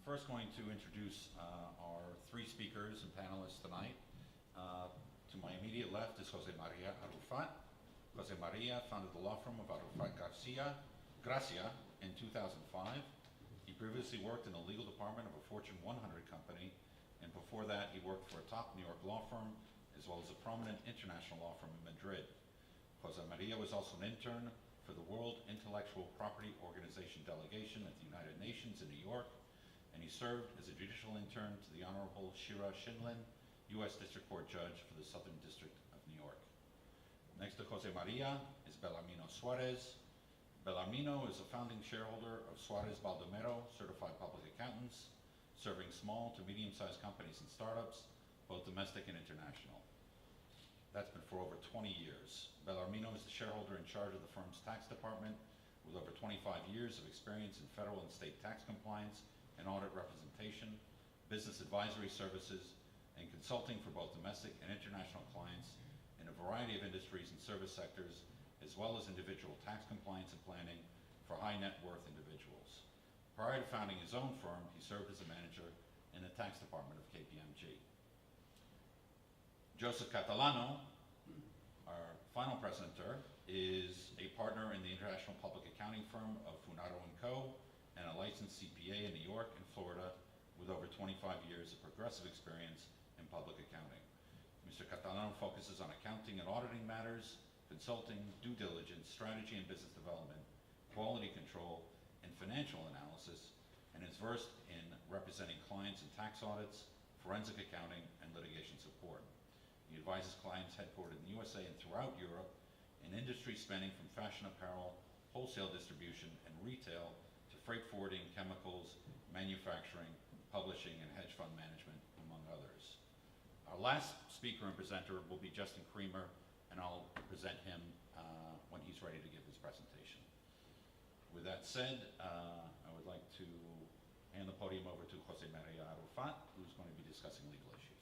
first going to introduce our three speakers and panelists tonight. To my immediate left is Jose Maria Arrufat. Jose Maria founded the law firm of Arrufat Gracia in 2005. He previously worked in the legal department of a Fortune 100 company, and before that he worked for a top New York law firm as well as a prominent international law firm in Madrid. Jose Maria was also an intern for the World Intellectual Property Organization delegation at the United Nations in New York, and he served as a judicial intern to the Honorable Shira Shinlin, U.S. District Court Judge for the Southern District of New York. Next to Jose Maria is Belarmino Suarez. Belarmino is a founding shareholder of Suarez Baldomero Certified Public Accountants, serving small to medium-sized companies and startups, both domestic and international. That's been for over 20 years. Belarmino is the shareholder in charge of the firm's tax department with over 25 years of experience in federal and state tax compliance and audit representation, business advisory services, and consulting for both domestic and international clients in a variety of industries and service sectors, as well as individual tax compliance and planning for high net worth individuals. Prior to founding his own firm, he served as a manager in the tax department of KPMG. Joseph Catalano, our final presenter, is a partner in the international public accounting firm of Funaro & Co. and a licensed CPA in New York and Florida with over 25 years of progressive experience in public accounting. Mr. Catalano focuses on accounting and auditing matters, consulting, due diligence, strategy and business development, quality control, and financial analysis, and is versed in representing clients in tax audits, forensic accounting, and litigation support. He advises clients headquartered in the USA and throughout Europe in industries spanning from fashion apparel, wholesale distribution, and retail to freight forwarding, chemicals, manufacturing, publishing, and hedge fund management, among others. Our last speaker and presenter will be Justin Creamer, and I'll present him when he's ready to give his presentation. With that said, I would like to hand the podium over to Jose Maria Arrufat, who's going to be discussing legal issues.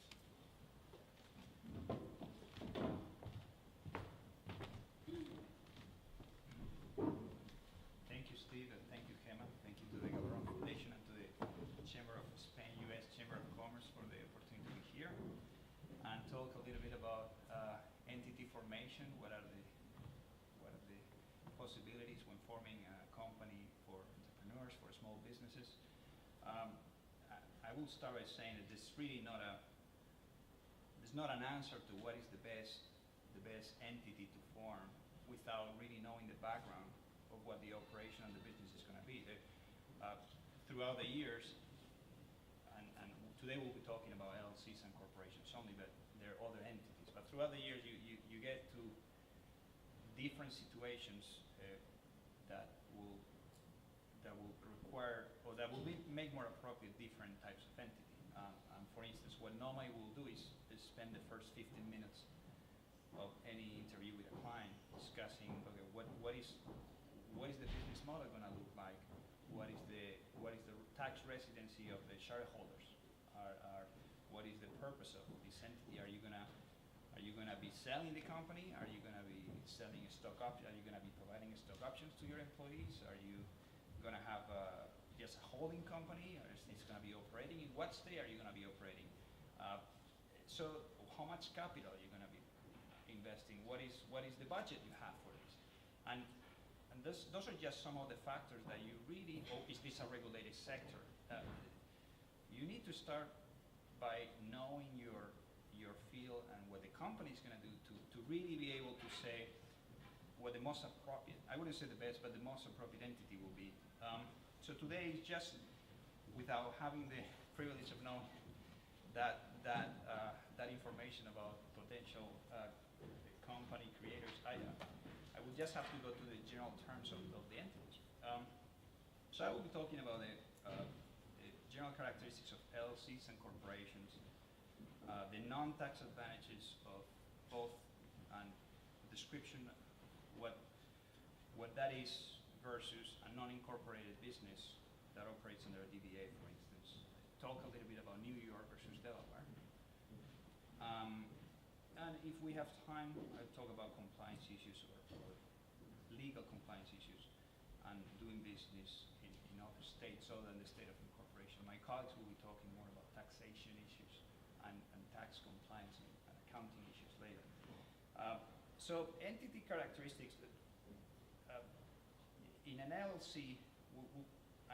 Thank you, Steve, and thank you, Gemma. Thank you to the Calderon Foundation and to the Chamber of Spain-U.S. Chamber of Commerce for the opportunity to be here and talk a little bit about entity formation. What are the possibilities when forming a company for entrepreneurs, for small businesses? I will start by saying that there's really not an answer to what is the best entity to form without really knowing the background of what the operation and the business is going to be. Throughout the years, and today we'll be talking about LLCs and corporations only, but there are other entities. But throughout the years, you get to different situations that will require, or that will make more appropriate different types of entity. And for instance, what normally we'll do is spend the first 15 minutes of any interview with a client discussing, okay, what is the business model going to look like? What is the tax residency of the shareholders? What is the purpose of this entity? Are you gonna be selling the company? Are you gonna be selling a stock option? Are you gonna be providing stock options to your employees? Are you gonna have just a holding company, or is this gonna be operating? In what state are you gonna be operating? So how much capital are you gonna be investing? What is the budget you have for this? And those are just some of the factors that you really, is this a regulated sector? You need to start by knowing your field and what the company is going to do to really be able to say what the most appropriate, I wouldn't say the best, but the most appropriate entity will be. So today is just without having the privilege of knowing that information about potential company creators, I will just have to go to the general terms of the entities. So I will be talking about the general characteristics of LLCs and corporations, the non-tax advantages of both, and description what that is versus a non-incorporated business that operates under a DBA, for instance. Talk a little bit about New York versus Delaware. And if we have time, I'll talk about compliance issues or legal compliance issues and doing business in other states other than the state of incorporation. corporation. My colleagues will be talking more about taxation issues and tax compliance and accounting issues later. So entity characteristics, in an LLC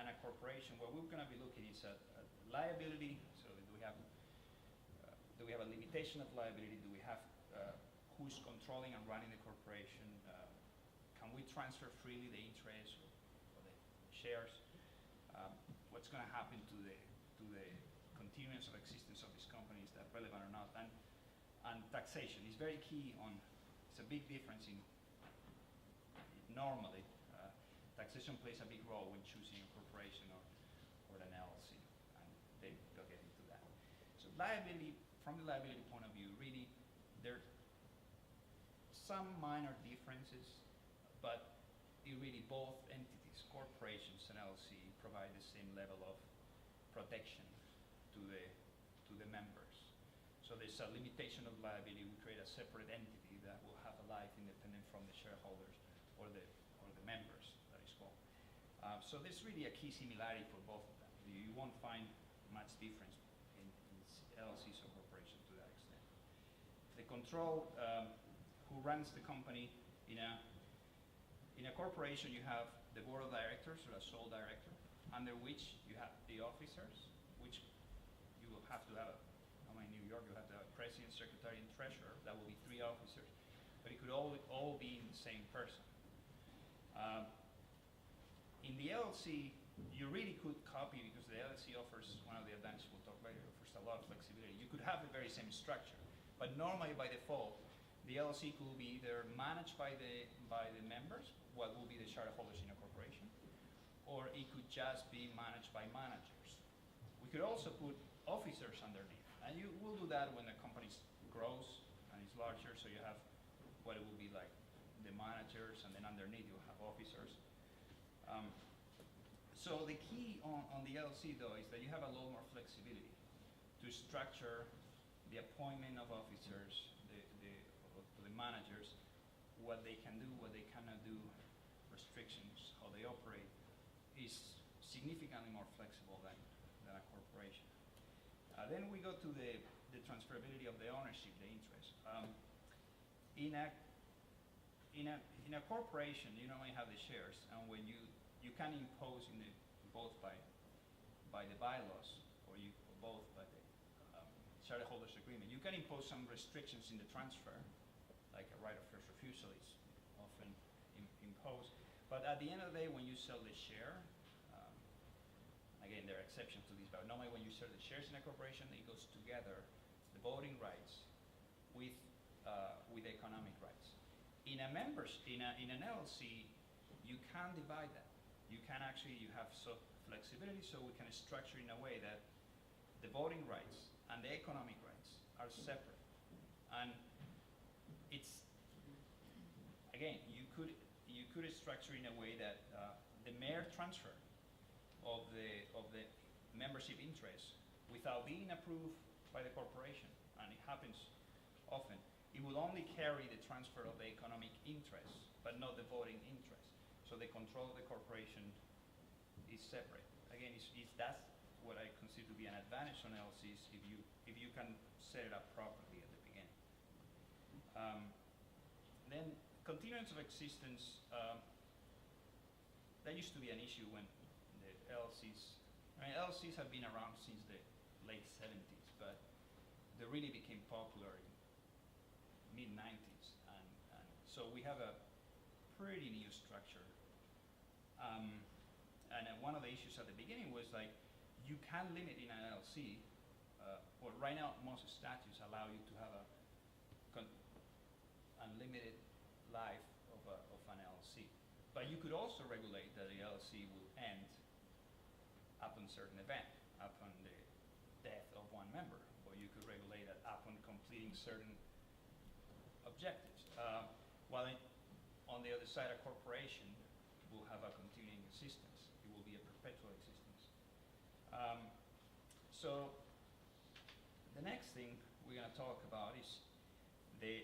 and a corporation, what we're going to be looking is at liability. So do we have a limitation of liability? Do we have who's controlling and running the corporation? Can we transfer freely the interest or the shares? What's going to happen to the continuance of existence of this company? Is that relevant or not? And taxation is very key on. It's a big difference in normally. Taxation plays a big role when choosing a corporation or an LLC, and they'll get into that. So liability, from the liability point of view, really, there are some minor differences, but really both entities, corporations and LLC, provide the same level of protection to the members. So there's a limitation of liability. We create a separate entity that will have a life independent from the shareholders or the members. So there's really a key similarity for both of them. You won't find much difference in LLCs or corporations to that extent. The control, who runs the company, in a corporation you have the board of directors or a sole director, under which you have the officers, which you will have to have, in New York you have to have a president, secretary, and treasurer. That will be 3 officers, but it could all be in the same person. In the LLC, you really could copy, because the LLC offers, one of the advantages we'll talk about, it offers a lot of flexibility. You could have the very same structure, but normally by default, the LLC could be either managed by the members, what will be the shareholders in a corporation, or it could just be managed by managers. We could also put officers underneath, and you will do that when the company grows and is larger, so you have what it will be like the managers, and then underneath you'll have officers. So the key on the LLC, though, is that you have a lot more flexibility to structure the appointment of officers, the managers, what they can do, what they cannot do, restrictions, how they operate, is significantly more flexible than a corporation. Then we go to the transferability of the ownership, the interest. In a corporation, you normally have the shares, and when you can impose both by the bylaws or both by the shareholders agreement. You can impose some restrictions in the transfer, like a right of first refusal is often imposed. But at the end of the day, when you sell the share, again, there are exceptions to this, but normally when you sell the shares in a corporation, it goes together, the voting rights with economic rights. In an LLC, you can divide that. You have flexibility, so we can structure in a way that the voting rights and the economic rights are separate. And it's, again, you could structure in a way that the mere transfer of the membership interest without being approved by the corporation, and it happens often, it will only carry the transfer of the economic interest, but not the voting interest. So the control of the corporation is separate. Again, that's what I consider to be an advantage on LLCs if you can set it up properly at the beginning. Then continuance of existence, that used to be an issue when the LLCs have been around since the late 70s, but they really became popular in mid-90s, and so we have a pretty new structure. And one of the issues at the beginning was like, you can limit in an LLC, or right now most statutes allow you to have a unlimited life of an LLC. But you could also regulate that the LLC will end upon certain event, upon the death of one member, or you could regulate it upon completing certain objectives. While on the other side, a corporation will have a continuing existence. It will be a perpetual existence. So the next thing we're going to talk about is the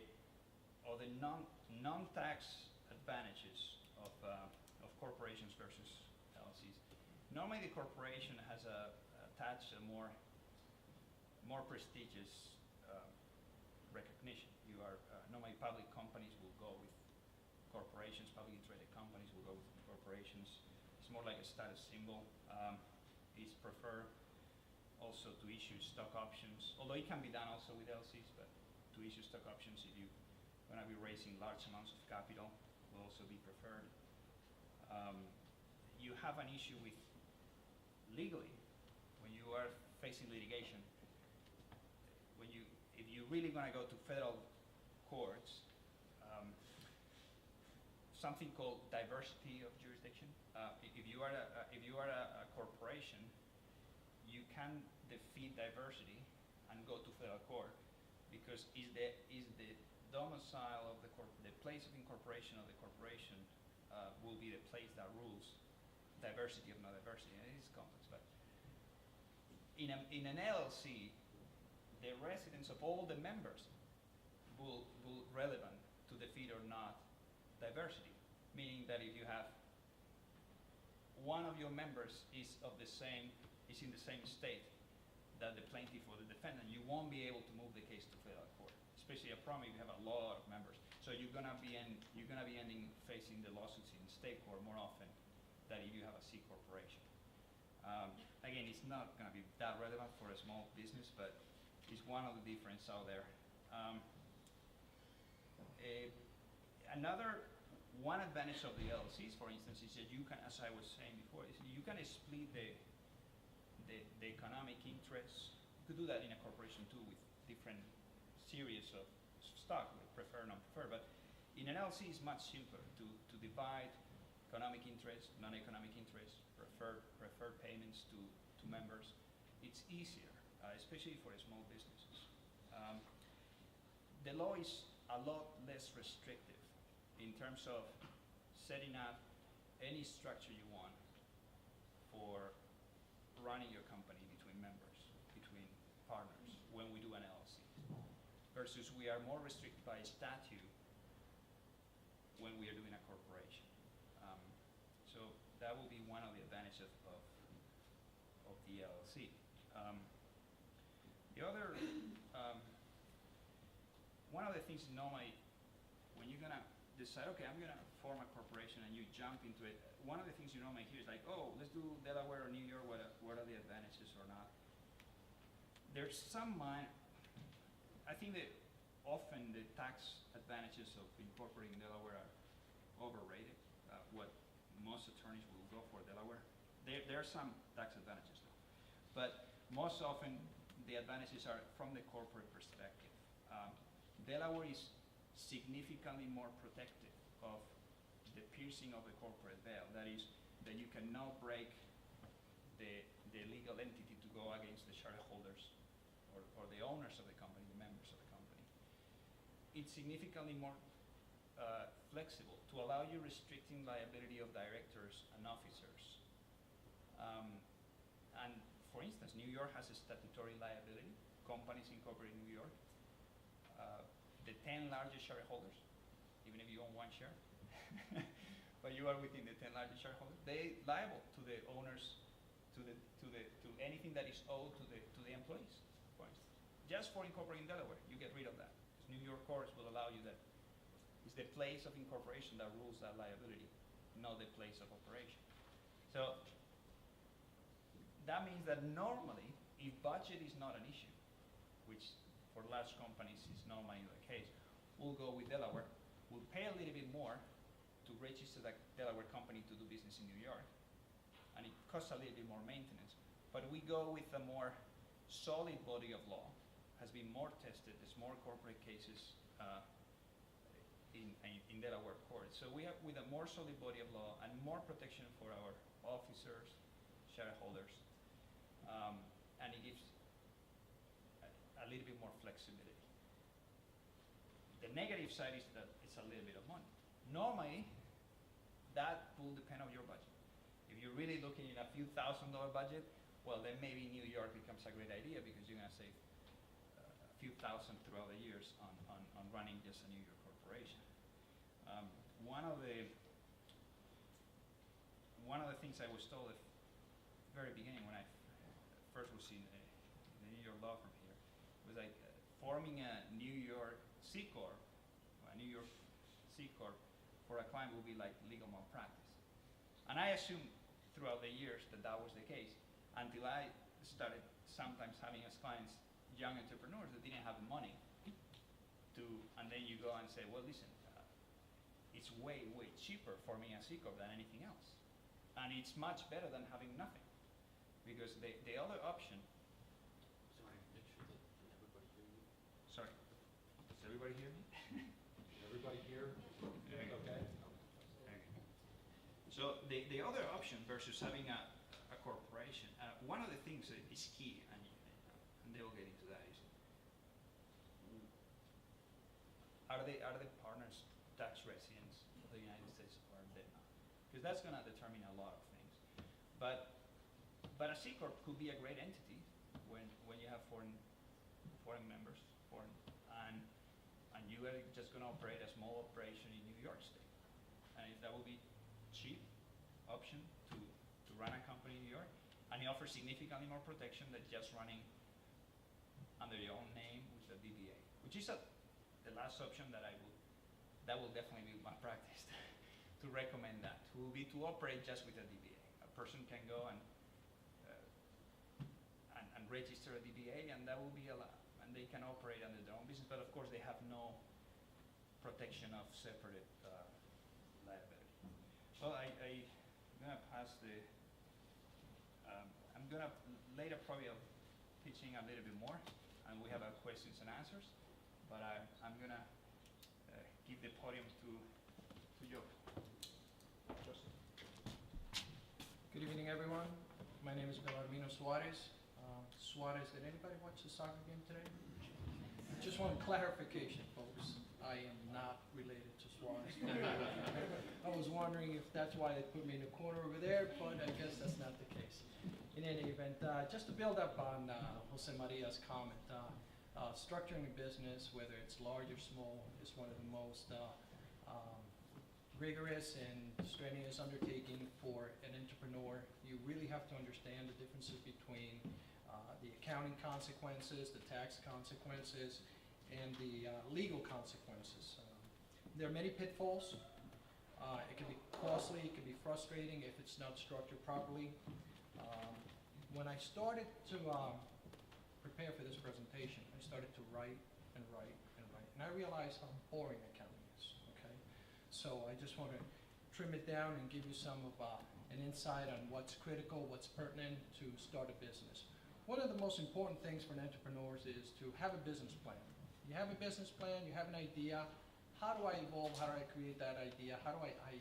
non-tax advantages of corporations versus LLCs. Normally, the corporation has a attach a more prestigious recognition. You are normally public companies will go with corporations, publicly traded companies will go with corporations. It's more like a status symbol. It's preferred also to issue stock options, although it can be done also with LCs, but to issue stock options if you're going to be raising large amounts of capital will also be preferred. You have an issue with legally when you are facing litigation. If you're really going to go to federal courts, something called diversity of jurisdiction. If you are a corporation, you can defeat diversity and go to federal court because is the domicile of the place of incorporation of the corporation will be the place that rules diversity of non diversity. And it is complex, but in an LLC, the residence of all the members will relevant to defeat or not diversity, meaning that if you have one of your members is in the same state that the plaintiff or the defendant, you won't be able to move the case to federal court, especially a problem if you have a lot of members. So you're gonna be ending facing the lawsuits in state court more often than if you have a C corporation. Again, it's not gonna be that relevant for a small business, but it's one of the differences out there. One advantage of the LLCs, for instance, is that you can, as I was saying before, is you can split the economic interests. You could do that in a corporation too with different series of stock, with preferred, non-preferred, but in an LLC it's much simpler to divide economic interest, non-economic interest, preferred payments to members. It's easier, especially for small businesses. The law is a lot less restrictive in terms of setting up any structure you want for running your company between members, between partners, when we do an LLC. Versus we are more restricted by statute when we are doing a corporation. So that will be one of the advantages of the LLC. The other, one of the things normally when you're gonna decide, okay, I'm gonna form a corporation and you jump into it, one of the things you normally hear is like, oh, let's do Delaware or New York, what are the advantages or not? There's some I think that often the tax advantages of incorporating Delaware are overrated. What most attorneys will go for Delaware. There are some tax advantages though, but most often the advantages are from the corporate perspective. Delaware is significantly more protective of the piercing of the corporate veil. That is, that you cannot break the legal entity to go against the shareholders or the owners of the company, the members of the company. It's significantly more flexible to allow you restricting liability of directors and officers. And for instance, New York has a statutory liability. Companies incorporated in New York, the 10 largest shareholders, even if you own one share, but you are within the 10 largest shareholders, they liable to the owners, to anything that is owed to the employees, for instance. Just for incorporating Delaware, you get rid of that. Because New York courts will allow you that. It's the place of incorporation that rules that liability, not the place of operation. So that means that normally, if budget is not an issue, which for large companies is normally the case, we'll go with Delaware. We'll pay a little bit more to register that Delaware company to do business in New York, and it costs a little bit more maintenance. But we go with a more solid body of law, has been more tested. There's more corporate cases in Delaware courts. So we have with a more solid body of law and more protection for our officers, shareholders, and it gives a little bit more flexibility. The negative side is that it's a little bit of money. Normally, that will depend on your budget. If you're really looking at a few $1,000 budget, well, then maybe New York becomes a great idea because you're going to save a few thousand throughout the years on running just a New York corporation. One of the things I was told at the very beginning when I first was in the New York law firm here. It was like forming a New York C corp, a New York C corp for a client will be like legal malpractice. And I assumed throughout the years that that was the case until I started sometimes having as clients young entrepreneurs that didn't have the money to, and then you go and say, well, listen, it's way, way cheaper forming a C corp than anything else. And it's much better than having nothing. Because the other option, Sorry, make sure that everybody hear you. sorry, does everybody hear me? Can everybody hear? Yeah. Okay. So the other option versus having a corporation, one of the things that is key, and they will get into that, is are the partners tax residents of the United States or are they not? Because that's going to determine a lot of things. But a C corp could be a great entity when you have foreign members, and you are just going to operate a small operation in New York State, and if that will be cheap option to run a company in New York, and it offers significantly more protection than just running under your own name with a DBA, which is the last option that will definitely be my practice to recommend that. Will be to operate just with a DBA. A person can go and register a DBA, and that will be allowed, and they can operate under their own business, but of course they have no protection of separate liability. Well, I'm gonna pass the, I'm gonna later probably I'll pitching a little bit more, and we have questions and answers, but I'm gonna give the podium to Joe. Justin. Good evening, everyone. My name is Belarmino Suarez. Suarez, did anybody watch the soccer game today? Just one clarification, folks. I am not related to Suarez. I was wondering if that's why they put me in the corner over there, but I guess that's not the case. In any event, just to build up on Jose Maria's comment, structuring a business, whether it's large or small, is one of the most rigorous and strenuous undertaking for an entrepreneur. You really have to understand the differences between the accounting consequences, the tax consequences, and the legal consequences. There are many pitfalls. It can be costly, it can be frustrating if it's not structured properly. When I started to prepare for this presentation, I started to write and write and write, and I realized how boring accounting is, okay? So I just want to trim it down and give you some of an insight on what's critical, what's pertinent to start a business. One of the most important things for an entrepreneur is to have a business plan. You have a business plan, you have an idea. How do I evolve? How do I create that idea? How do I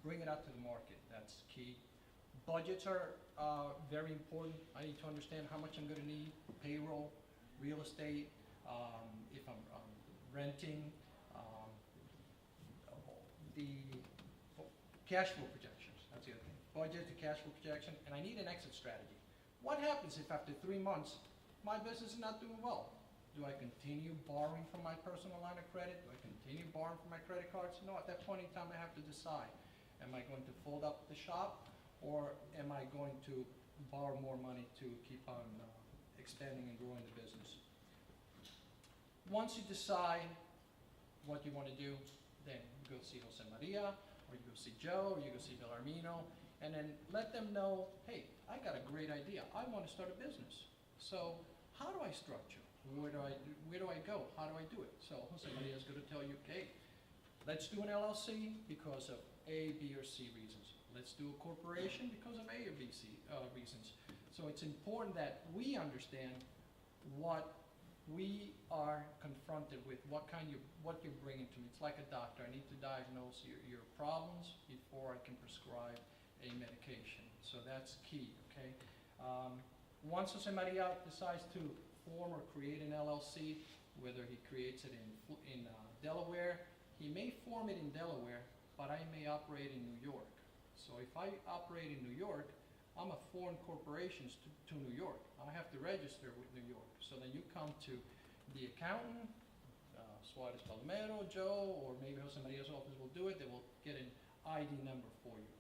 bring it out to the market? That's key. Budgets are very important. I need to understand how much I'm going to need, payroll, real estate, if I'm renting, the cash flow projections. That's the other thing. Budget to cash flow projection, and I need an exit strategy. What happens if after 3 months my business is not doing well? Do I continue borrowing from my personal line of credit? Do I continue borrowing from my credit cards? No, at that point in time I have to decide. Am I going to fold up the shop, or am I going to borrow more money to keep on expanding and growing the business? Once you decide what you want to do, then you go see Jose Maria, or you go see Joe, or you go see Belarmino, and then let them know, hey, I got a great idea. I want to start a business. So how do I structure? Where do I go? How do I do it? So Jose Maria is going to tell you, okay, let's do an LLC because of A, B, or C reasons. Let's do a corporation because of A or B, C reasons. So it's important that we understand what we are confronted with, what you're bringing to me. It's like a doctor. I need to diagnose your problems before I can prescribe a medication. So that's key, okay? Once Jose Maria decides to form or create an LLC, whether he creates it in Delaware, he may form it in Delaware, but I may operate in New York. So if I operate in New York, I'm a foreign corporation to New York. I have to register with New York. So then you come to the accountant, Suarez Palomero, Joe, or maybe Jose Maria's office will do it. They will get an ID number for you.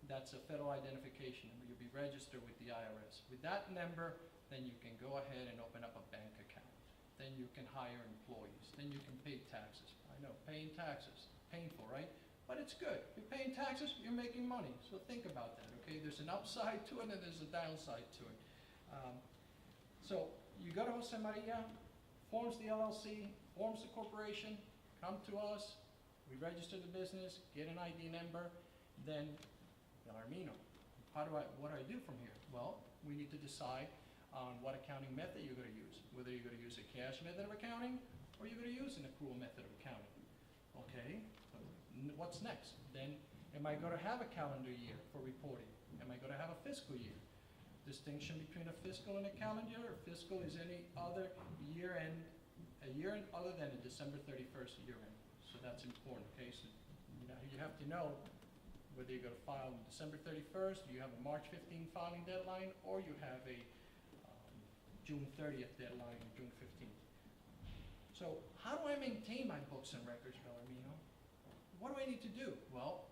That's a federal identification number. You'll be registered with the IRS. With that number, then you can go ahead and open up a bank account. Then you can hire employees. Then you can pay taxes. I know, paying taxes, painful, right? But it's good. You're paying taxes, you're making money. So think about that, okay? There's an upside to it and there's a downside to it. So you go to Jose Maria, forms the LLC, forms the corporation, come to us, we register the business, get an ID number, then Bellarmino. What do I do from here? Well, we need to decide on what accounting method you're gonna use. Whether you're gonna use a cash method of accounting or you're gonna use an accrual method of accounting. Okay, so what's next? Then, am I gonna have a calendar year for reporting? Am I gonna have a fiscal year? Distinction between a fiscal and a calendar year. Fiscal is any other year end, a year end other than a December 31st year end. So that's important, okay? So you have to know whether you're gonna file on December 31st, you have a March 15 filing deadline, or you have a June 30th deadline or June 15th. So how do I maintain my books and records, Bellarmino? What do I need to do? Well,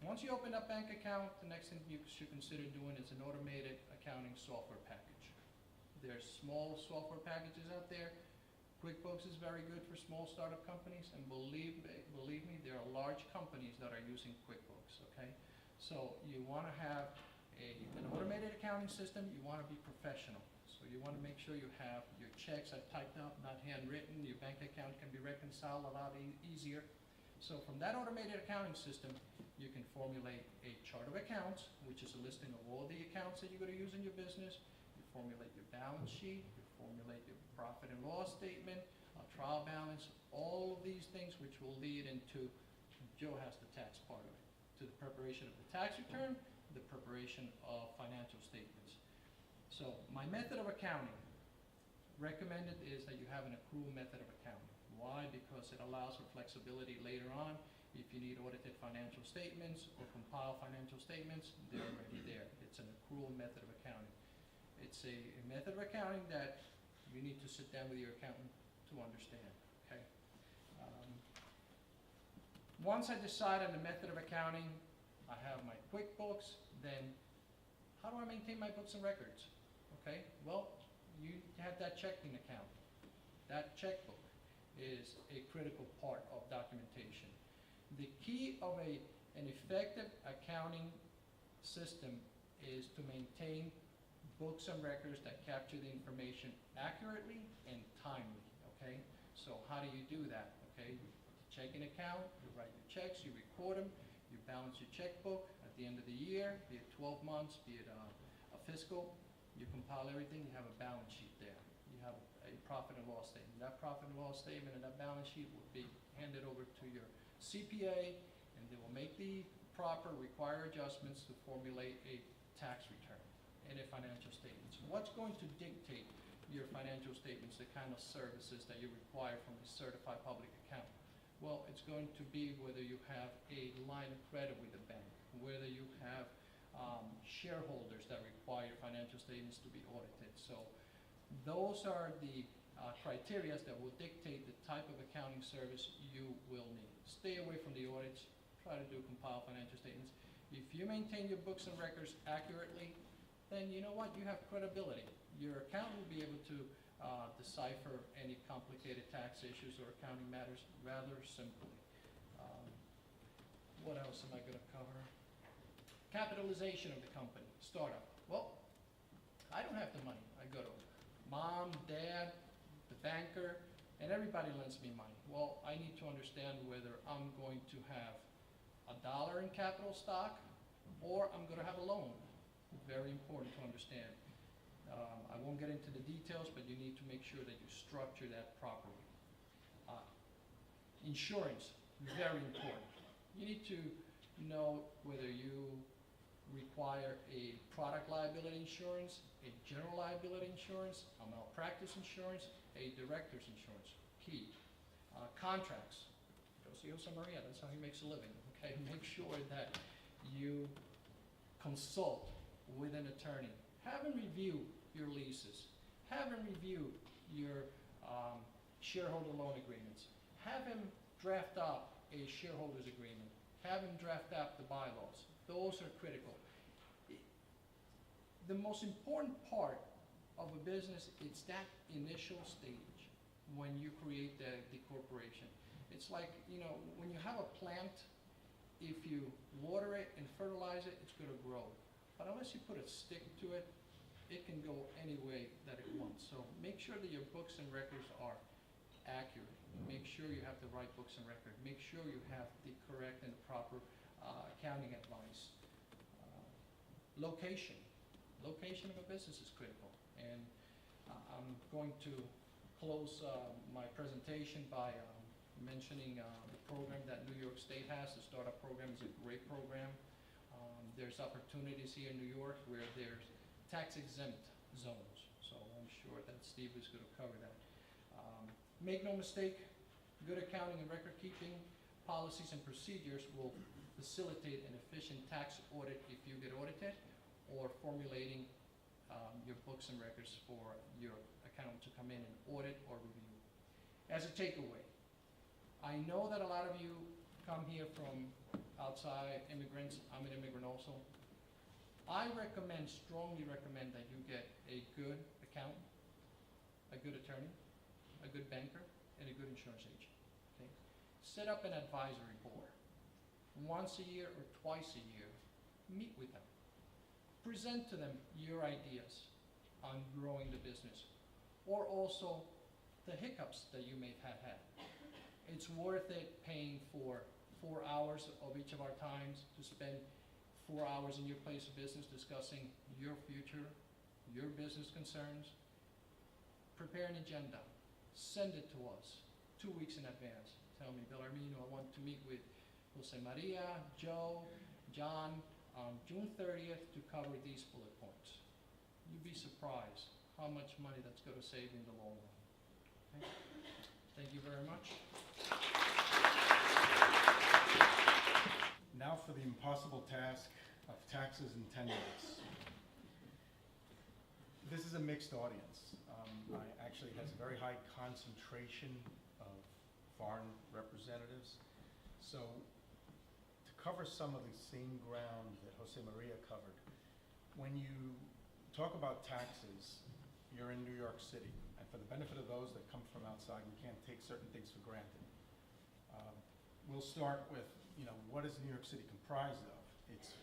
once you open up bank account, the next thing you should consider doing is an automated accounting software package. There's small software packages out there. QuickBooks is very good for small startup companies, and believe me, there are large companies that are using QuickBooks, okay? So you wanna have an automated accounting system, you wanna be professional. So you wanna make sure you have your checks are typed up, not handwritten, your bank account can be reconciled a lot easier. So from that automated accounting system, you can formulate a chart of accounts, which is a listing of all the accounts that you're gonna use in your business. You formulate your balance sheet, you formulate your profit and loss statement, a trial balance, all of these things which will lead into, Joe has the tax part of it, to the preparation of the tax return, the preparation of financial statements. So my method of accounting recommended is that you have an accrual method of accounting. Why? Because it allows for flexibility later on. If you need audited financial statements or compile financial statements, they're already there. It's an accrual method of accounting. It's a method of accounting that you need to sit down with your accountant to understand, okay? Once I decide on the method of accounting, I have my QuickBooks, then how do I maintain my books and records? Okay, well, you have that checking account. That checkbook is a critical part of documentation. The key of an effective accounting system is to maintain books and records that capture the information accurately and timely, okay? So how do you do that, okay? Checking account, you write your checks, you record them, you balance your checkbook at the end of the year, be it 12 months, be it a fiscal, you compile everything, you have a balance sheet there. You have a profit and loss statement. That profit and loss statement and that balance sheet will be handed over to your CPA, and they will make the proper required adjustments to formulate a tax return and a financial statements. What's going to dictate your financial statements, the kind of services that you require from a certified public account? Well, it's going to be whether you have a line of credit with the bank, whether you have shareholders that require financial statements to be audited. So those are the criteria that will dictate the type of accounting service you will need. Stay away from the audits, try to do compiled financial statements. If you maintain your books and records accurately, then you know what, you have credibility. Your accountant will be able to decipher any complicated tax issues or accounting matters rather simply. What else am I gonna cover? Capitalization of the company, startup. Well, I don't have the money. I go to mom, dad, the banker, and everybody lends me money. Well, I need to understand whether I'm going to have $1 in capital stock or I'm gonna have a loan. Very important to understand. I won't get into the details, but you need to make sure that you structure that properly. Insurance, very important. You need to know whether you require a product liability insurance, a general liability insurance, a malpractice insurance, a director's insurance. Key. Contracts. Go see Jose Maria, that's how he makes a living, okay? Make sure that you consult with an attorney. Have him review your leases. Have him review your shareholder loan agreements. Have him draft up a shareholders agreement. have him draft up the bylaws. Those are critical. The most important part of a business is that initial stage when you create the corporation. It's like, you know, when you have a plant, if you water it and fertilize it, it's gonna grow. But unless you put a stick to it, it can go any way that it wants. So make sure that your books and records are accurate. Make sure you have the right books and records. Make sure you have the correct and the proper accounting advice. Location. Location of a business is critical. And I'm going to close my presentation by mentioning the program that New York State has. The startup program is a great program. There's opportunities here in New York where there's tax exempt zones. So I'm sure that Steve is going to cover that. Make no mistake, good accounting and record keeping policies and procedures will facilitate an efficient tax audit if you get audited, or formulating your books and records for your accountant to come in and audit or review. As a takeaway, I know that a lot of you come here from outside, immigrants. I'm an immigrant also. I strongly recommend that you get a good accountant, a good attorney, a good banker, and a good insurance agent. Okay? Set up an advisory board. Once a year or twice a year, meet with them. Present to them your ideas on growing the business, or also the hiccups that you may have had. It's worth it paying for 4 hours of each of our times to spend 4 hours in your place of business discussing your future, your business concerns. Prepare an agenda. Send it to us 2 weeks in advance. Tell me, Bill Armino, I want to meet with Jose Maria, Joe, John on June 30th to cover these bullet points. You'd be surprised how much money that's going to save in the long run. Okay? Thank you very much. Now for the impossible task of taxes in 10 minutes. This is a mixed audience. Actually, it has a very high concentration of foreign representatives. So to cover some of the same ground that Jose Maria covered, when you talk about taxes, you're in New York City. And for the benefit of those that come from outside, we can't take certain things for granted. We'll start with, you know, what is New York City comprised of? It's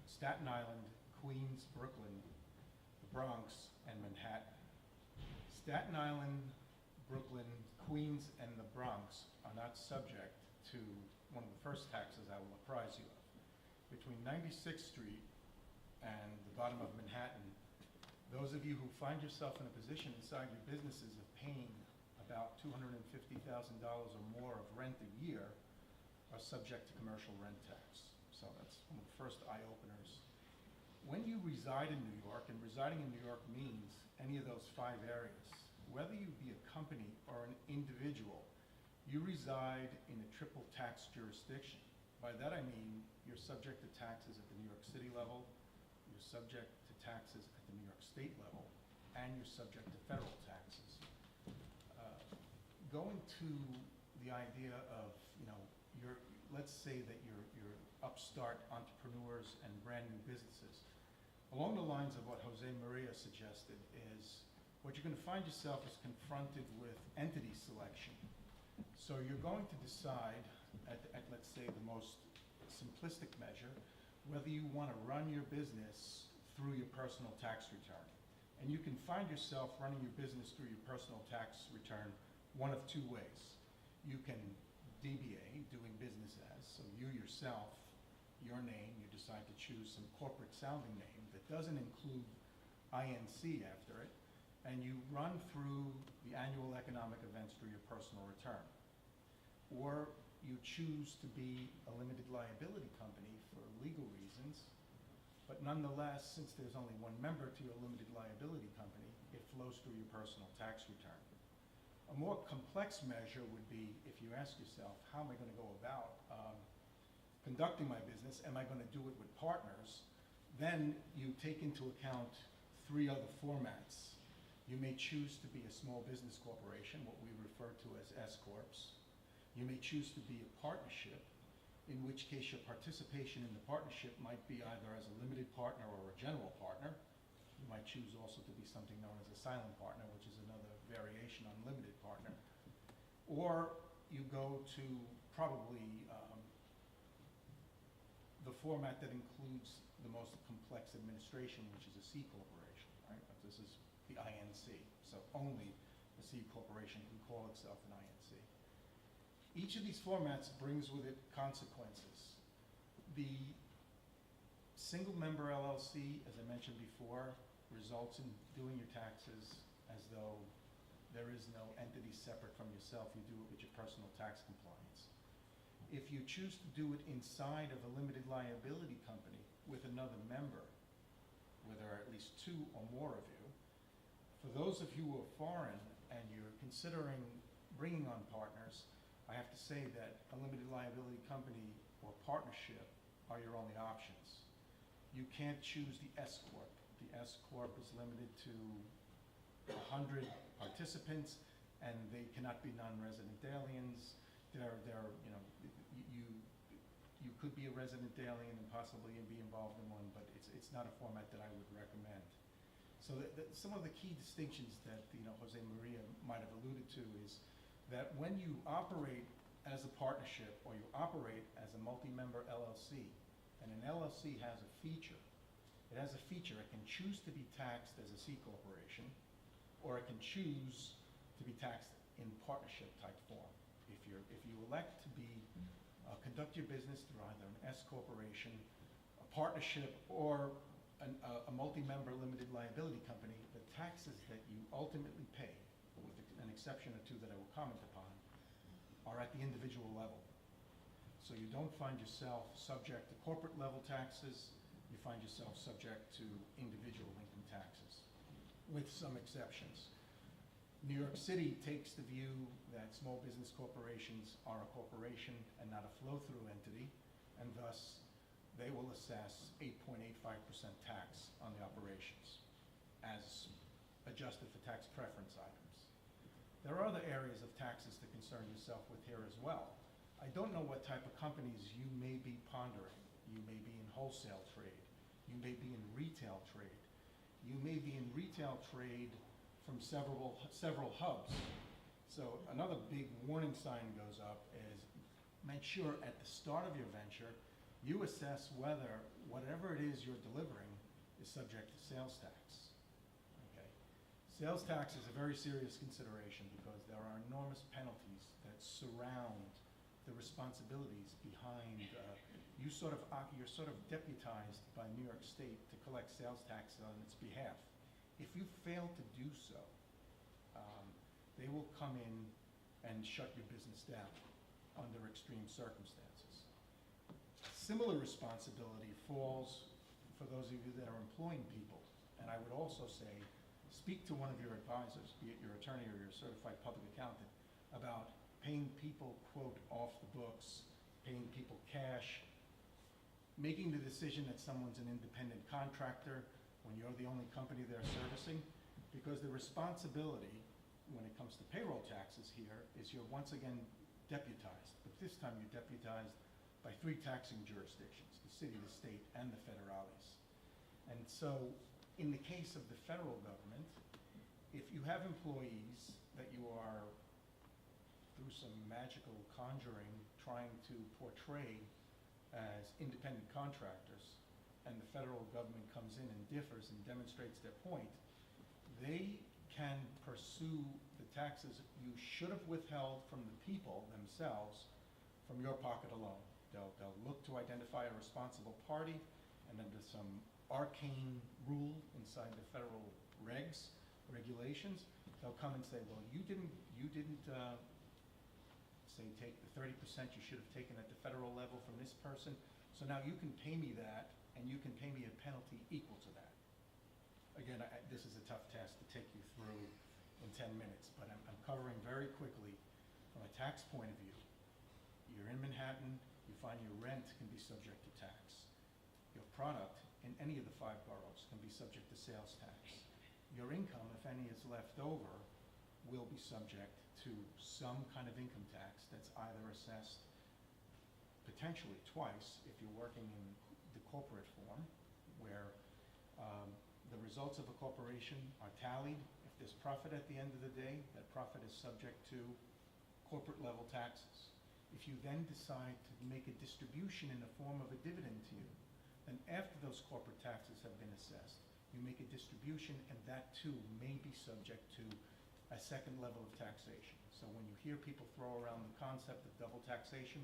Staten Island, Queens, Brooklyn, the Bronx, and Manhattan. Staten Island, Brooklyn, Queens, and the Bronx are not subject to one of the first taxes I will apprise you of. Between 96th Street and the bottom of Manhattan, those of you who find yourself in a position inside your businesses of paying about $250,000 or more of rent a year are subject to commercial rent tax. So that's one of the first eye-openers. When you reside in New York, and residing in New York means any of those 5 areas, whether you be a company or an individual, you reside in a triple tax jurisdiction. By that I mean you're subject to taxes at the New York City level, you're subject to taxes at the New York State level, and you're subject to federal taxes. Going to the idea of, you know, let's say that you're upstart entrepreneurs and brand new businesses. Along the lines of what Jose Maria suggested is, what you're going to find yourself is confronted with entity selection. So you're going to decide, at let's say the most simplistic measure, whether you want to run your business through your personal tax return. And you can find yourself running your business through your personal tax return one of 2 ways. You can DBA, doing business as, so you yourself, your name, you decide to choose some corporate sounding name that doesn't include INC after it, and you run through the annual economic events through your personal return. Or you choose to be a limited liability company for legal reasons, but nonetheless, since there's only 1 member to your limited liability company, it flows through your personal tax return. A more complex measure would be if you ask yourself, how am I going to go about conducting my business? Am I going to do it with partners? Then you take into account 3 other formats. You may choose to be a small business corporation, what we refer to as S-Corps. You may choose to be a partnership, in which case your participation in the partnership might be either as a limited partner or a general partner. You might choose also to be something known as a silent partner, which is another variation on limited partner. Or you go to probably the format that includes the most complex administration, which is a C corporation, right? This is the INC, so only a C corporation can call itself an INC. Each of these formats brings with it consequences. The single member LLC, as I mentioned before, results in doing your taxes as though there is no entity separate from yourself. You do it with your personal tax compliance. If you choose to do it inside of a limited liability company with another member, where there are at least 2 or more of you, for those of you who are foreign and you're considering bringing on partners, I have to say that a limited liability company or partnership are your only options. You can't choose the S Corp. The S Corp is limited to 100 participants, and they cannot be non-resident aliens. You could be a resident alien and possibly be involved in one, but it's not a format that I would recommend. So some of the key distinctions that Jose Maria might have alluded to is that when you operate as a partnership or you operate as a multi-member LLC, and an LLC has a feature, it can choose to be taxed as a C corporation, or it can choose to be taxed in partnership type form. If you elect to conduct your business through either an S corporation, a partnership, or a multi-member limited liability company, the taxes that you ultimately pay, with an exception or 2 that I will comment upon, are at the individual level. So you don't find yourself subject to corporate level taxes, you find yourself subject to individual income taxes, with some exceptions. New York City takes the view that small business corporations are a corporation and not a flow-through entity, and thus they will assess 8.85% tax on the operations as adjusted for tax preference items. There are other areas of taxes to concern yourself with here as well. I don't know what type of companies you may be pondering. You may be in wholesale trade. You may be in retail trade. You may be in retail trade from several hubs. So another big warning sign goes up is make sure at the start of your venture you assess whether whatever it is you're delivering is subject to sales tax. Okay. Sales tax is a very serious consideration because there are enormous penalties that surround the responsibilities behind you're sort of deputized by New York State to collect sales tax on its behalf. If you fail to do so, they will come in and shut your business down under extreme circumstances. Similar responsibility falls for those of you that are employing people. And I would also say, speak to one of your advisors, be it your attorney or your certified public accountant, about paying people, quote, off the books, paying people cash, making the decision that someone's an independent contractor when you're the only company they're servicing, because the responsibility when it comes to payroll taxes here is you're once again deputized, but this time you're deputized by 3 taxing jurisdictions, the city, the state, and the federales. And so in the case of the federal government, if you have employees that you are, through some magical conjuring, trying to portray as independent contractors, and the federal government comes in and differs and demonstrates their point, they can pursue the taxes you should have withheld from the people themselves from your pocket alone. They'll look to identify a responsible party, and under some arcane rule inside the federal regulations, they'll come and say, well, you didn't say take the 30% you should have taken at the federal level from this person, so now you can pay me that, and you can pay me a penalty equal to that. Again, this is a tough task to take you through in 10 minutes, but I'm covering very quickly from a tax point of view. You're in Manhattan, you find your rent can be subject to tax. Your product in any of the 5 boroughs can be subject to sales tax. Your income, if any is left over, will be subject to some kind of income tax that's either assessed potentially twice if you're working in the corporate form, where the results of a corporation are tallied. If there's profit at the end of the day, that profit is subject to corporate level taxes. If you then decide to make a distribution in the form of a dividend to you, then after those corporate taxes have been assessed, you make a distribution, and that too may be subject to a second level of taxation. So when you hear people throw around the concept of double taxation,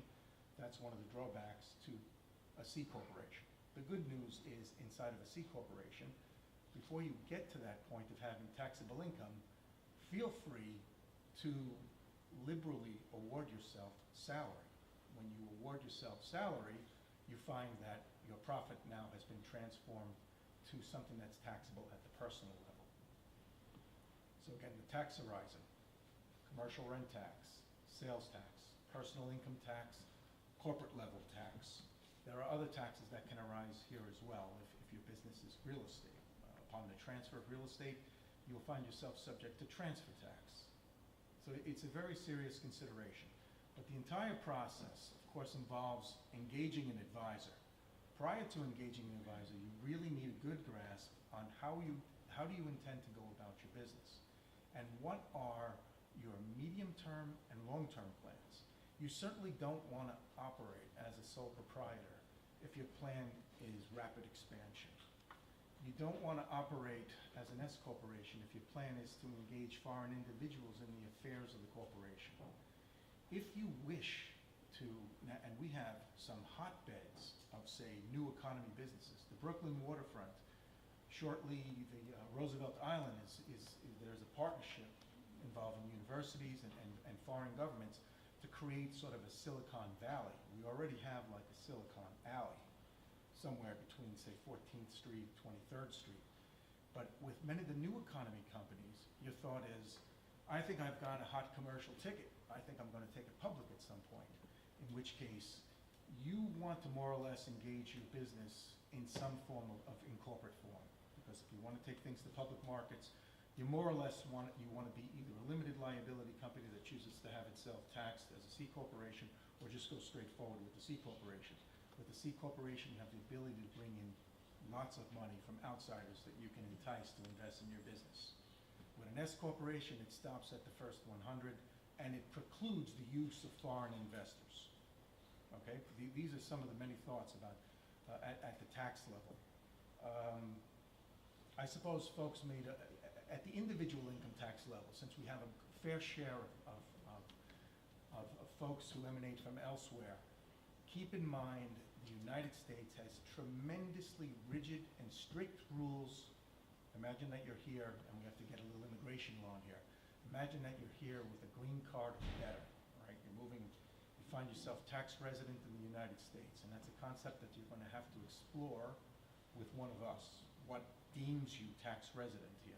that's one of the drawbacks to a C corporation. The good news is, inside of a C corporation, before you get to that point of having taxable income, feel free to liberally award yourself salary. When you award yourself salary, you find that your profit now has been transformed to something that's taxable at the personal level. So again, the tax horizon: commercial rent tax, sales tax, personal income tax, corporate level tax. There are other taxes that can arise here as well if your business is real estate. Upon the transfer of real estate, you'll find yourself subject to transfer tax. So it's a very serious consideration. But the entire process, of course, involves engaging an advisor. Prior to engaging an advisor, you really need a good grasp on how do you intend to go about your business, and what are your medium-term and long-term plans. You certainly don't want to operate as a sole proprietor if your plan is rapid expansion. You don't want to operate as an S corporation if your plan is to engage foreign individuals in the affairs of the corporation. If you wish to, and we have some hotbeds of, say, new economy businesses. The Brooklyn waterfront, shortly the Roosevelt Island there's a partnership involving universities and foreign governments to create sort of a Silicon Valley. We already have like a Silicon Alley somewhere between, say, 14th Street, 23rd Street. But with many of the new economy companies, your thought is, I think I've got a hot commercial ticket. I think I'm going to take it public at some point, in which case you want to more or less engage your business in some form of in corporate form. Because if you want to take things to public markets, you more or less want to be either a limited liability company that chooses to have itself taxed as a C corporation, or just go straight forward with the C corporation. With the C corporation, you have the ability to bring in lots of money from outsiders that you can entice to invest in your business. With an S corporation, it stops at the first 100, and it precludes the use of foreign investors. Okay, these are some of the many thoughts about at the tax level. I suppose folks at the individual income tax level, since we have a fair share of folks who emanate from elsewhere, keep in mind the United States has tremendously rigid and strict rules. Imagine that you're here, and we have to get a little immigration law in here. Imagine that you're here with a green card or better, right? You're moving, you find yourself tax resident in the United States, and that's a concept that you're going to have to explore with one of us. What deems you tax resident here?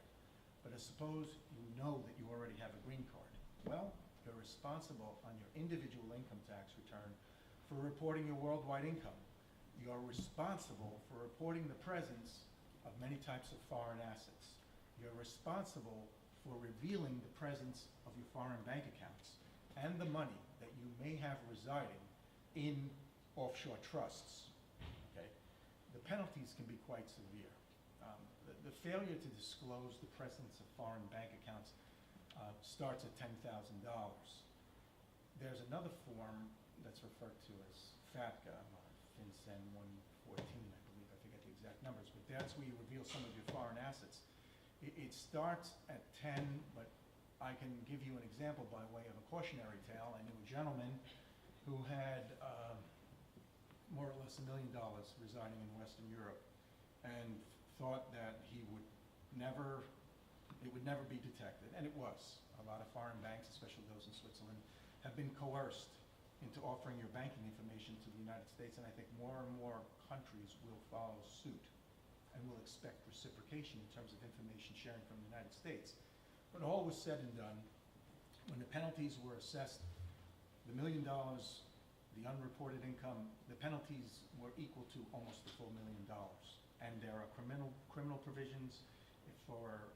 But suppose you know that you already have a green card. Well, you're responsible on your individual income tax return for reporting your worldwide income. You're responsible for reporting the presence of many types of foreign assets. You're responsible for revealing the presence of your foreign bank accounts and the money that you may have residing in offshore trusts. Okay? The penalties can be quite severe. The failure to disclose the presence of foreign bank accounts starts at $10,000. There's another form that's referred to as FATCA, FinCEN 114, I believe, I forget the exact numbers, but that's where you reveal some of your foreign assets. It starts at 10, but I can give you an example by way of a cautionary tale. I knew a gentleman who had more or less $1 million residing in Western Europe, and thought that it would never be detected, and it was. A lot of foreign banks, especially those in Switzerland, have been coerced into offering your banking information to the United States, and I think more and more countries will follow suit and will expect reciprocation in terms of information sharing from the United States. When all was said and done, when the penalties were assessed, the $1 million, the unreported income, the penalties were equal to almost the full $1 million. And there are criminal provisions for,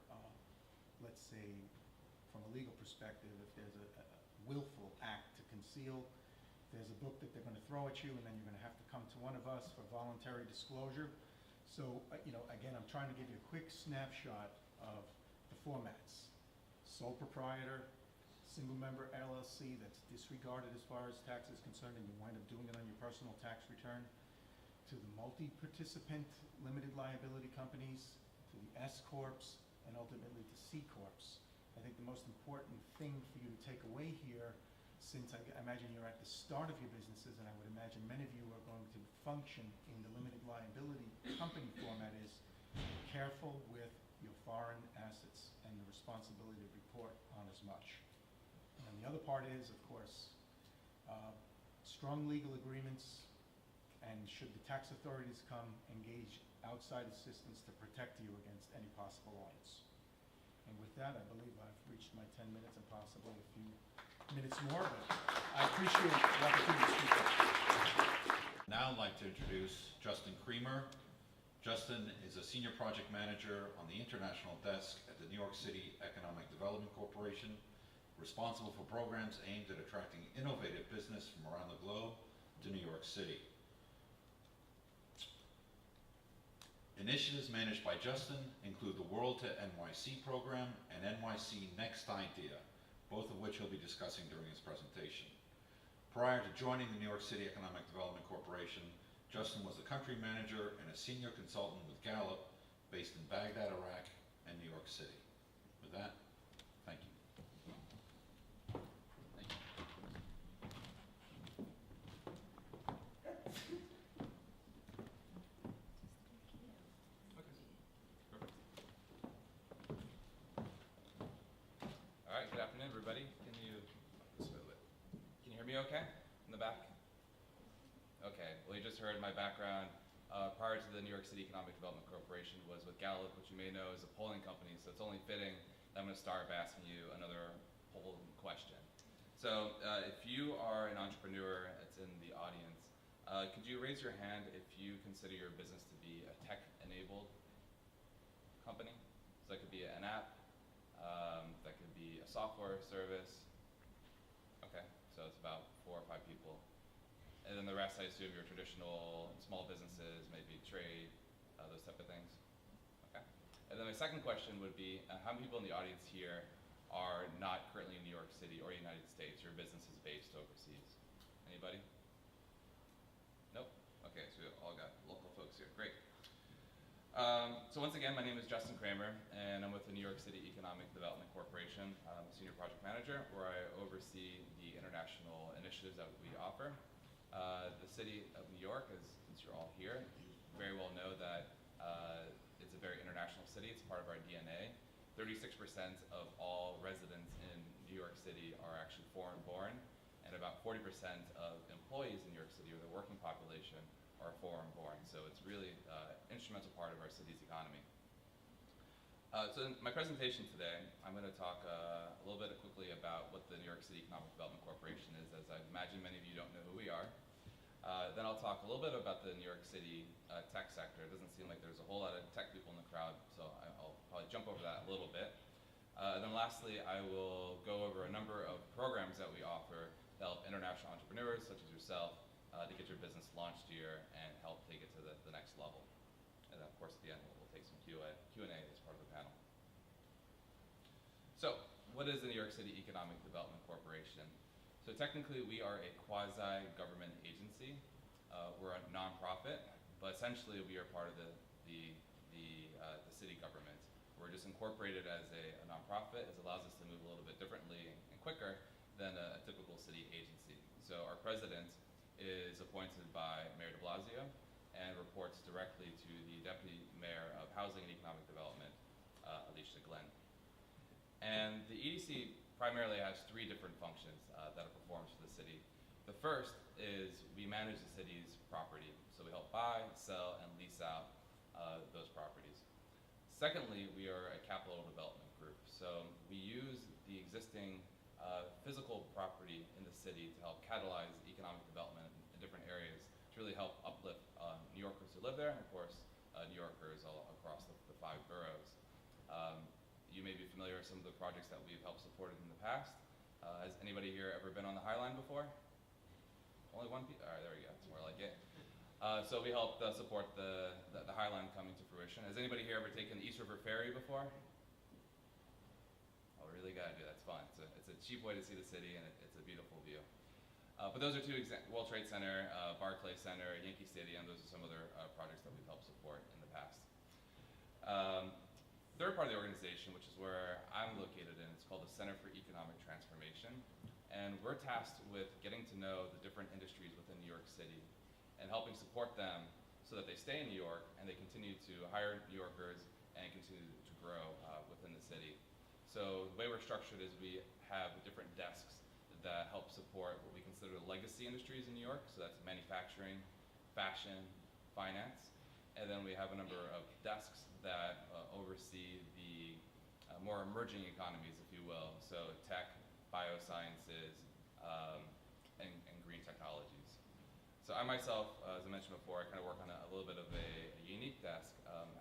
let's say, from a legal perspective, if there's a willful act to conceal, There's a book that they're gonna throw at you, and then you're gonna have to come to one of us for voluntary disclosure. So, again, I'm trying to give you a quick snapshot of the formats. Sole proprietor, single-member LLC that's disregarded as far as tax is concerned, and you wind up doing it on your personal tax return, to the multi-participant limited liability companies, to the S corps, and ultimately to C corps. I think the most important thing for you to take away here, since I imagine you're at the start of your businesses, and I would imagine many of you are going to function in the limited liability company format, is be careful with your foreign assets and the responsibility to report on as much. And the other part is, of course, strong legal agreements, and should the tax authorities come, engage outside assistance to protect you against any possible audits. And with that, I believe I've reached my 10 minutes and possibly a few minutes more, but I appreciate the opportunity to speak. Now I'd like to introduce Justin Creamer. Justin is a senior project manager on the international desk at the New York City Economic Development Corporation, responsible for programs aimed at attracting innovative business from around the globe to New York City. Initiatives managed by Justin include the World to NYC program and NYC Next Idea, both of which he'll be discussing during his presentation. Prior to joining the New York City Economic Development Corporation, Justin was a country manager and a senior consultant with Gallup, based in Baghdad, Iraq, and New York City. With that, thank you. Thank you. All right, good afternoon, everybody. Can you hear me okay in the back? Okay, well, you just heard my background. Prior to the New York City Economic Development Corporation was with Gallup, which you may know is a polling company, so it's only fitting that I'm going to start by asking you another polling question. So if you are an entrepreneur that's in the audience, could you raise your hand if you consider your business to be a tech-enabled company? So that could be an app, that could be a software service. Okay, so it's about 4 or 5 people. And then the rest, I assume, your traditional small businesses, maybe trade, those type of things. Okay. And then my second question would be, how many people in the audience here are not currently in New York City or United States? Your business is based overseas. Anybody? Nope. Okay, so we all got local folks here. Great. So once again, my name is Justin Creamer, and I'm with the New York City Economic Development Corporation. I'm a senior project manager, where I oversee the international initiatives that we offer. The city of New York, since you're all here, you very well know that it's a very international city. It's part of our DNA. 36% of all residents in New York City are actually foreign-born, and about 40% of employees in New York City, or the working population, are foreign-born. So it's really an instrumental part of our city's economy. So in my presentation today, I'm going to talk a little bit quickly about what the New York City Economic Development Corporation is, as I imagine many of you don't know who we are. Then I'll talk a little bit about the New York City tech sector. It doesn't seem like there's a whole lot of tech people in the crowd, so I'll probably jump over that a little bit. And then lastly, I will go over a number of programs that we offer to help international entrepreneurs, such as yourself, to get your business launched here and help take it to the next level. And then, of course, at the end, we'll take some Q&A as part of the panel. So, what is the New York City Economic Development Corporation? So technically, we are a quasi-government agency. We're a nonprofit, but essentially, we are part of the city government. We're just incorporated as a nonprofit. It allows us to move a little bit differently and quicker than a typical city agency. So our president is appointed by Mayor de Blasio and reports directly to the Deputy Mayor of Housing and Economic Development, Alicia Glenn. And the EDC primarily has 3 different functions that it performs for the city. The first is we manage the city's property. So we help buy, sell, and lease out those properties. Secondly, we are a capital development group. So we use the existing physical property in the city to help catalyze economic development in different areas to really help uplift New Yorkers who live there, and of course, New Yorkers all across the 5 boroughs. You may be familiar with some of the projects that we've helped support in the past. Has anybody here ever been on the High Line before? Only one piece? All right, there we go. It's more like it. So we helped support the High Line coming to fruition. Has anybody here ever taken the East River Ferry before? Oh, we really gotta do that. It's fun. It's a cheap way to see the city, and it's a beautiful view. But those are two World Trade Center, Barclays Center, Yankee Stadium. Those are some other projects that we've helped support in the past. Third part of the organization, which is where I'm located in, it's called the Center for Economic Transformation. And we're tasked with getting to know the different industries within New York City and helping support them so that they stay in New York and they continue to hire New Yorkers and continue to grow within the city. So the way we're structured is we have different desks that help support what we consider the legacy industries in New York. So that's manufacturing, fashion, finance. And then we have a number of desks that oversee the more emerging economies, if you will. So tech, biosciences, and green technologies. So I myself, as I mentioned before, I kind of work on a little bit of a unique desk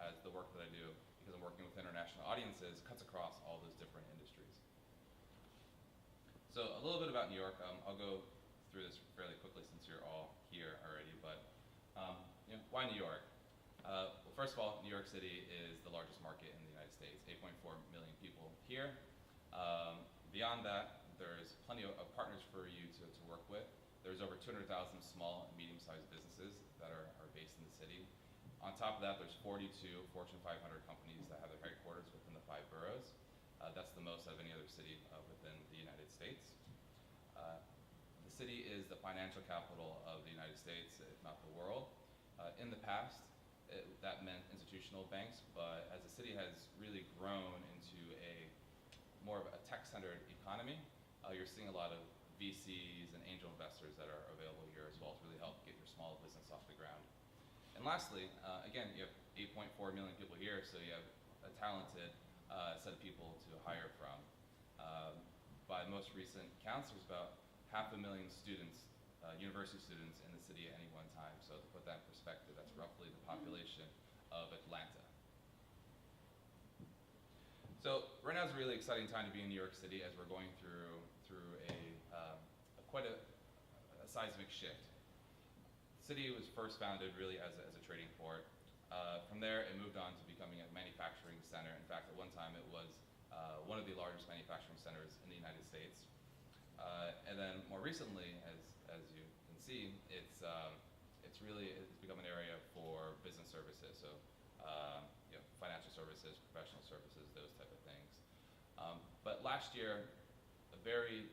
as the work that I do, because I'm working with international audiences, cuts across all those different industries. So a little bit about New York. I'll go through this fairly quickly since you're all here already, but why New York? Well, first of all, New York City is the largest market in the United States, 8.4 million people here. Beyond that, there's plenty of partners for you to work with. There's over 200,000 small and medium-sized businesses that are based in the city. On top of that, there's 42 Fortune 500 companies that have their headquarters within the 5 boroughs. That's the most of any other city within the United States. The city is the financial capital of the United States, if not the world. In the past, that meant institutional banks, but as the city has really grown into more of a tech-centered economy, you're seeing a lot of VCs and angel investors that are available here as well to really help get your small business off the ground. And lastly, again, you have 8.4 million people here, so you have a talented set of people to hire from. By most recent counts, there's about 500,000 students, university students in the city at any one time. So to put that in perspective, that's roughly the population of Atlanta. So right now is a really exciting time to be in New York City as we're going through quite a seismic shift. The city was first founded really as a trading port. From there, it moved on to becoming a manufacturing center. In fact, at one time, it was one of the largest manufacturing centers in the United States. And then more recently, as you can see, it's become an area for business services. So financial services, professional services, those type of things. But last year, a very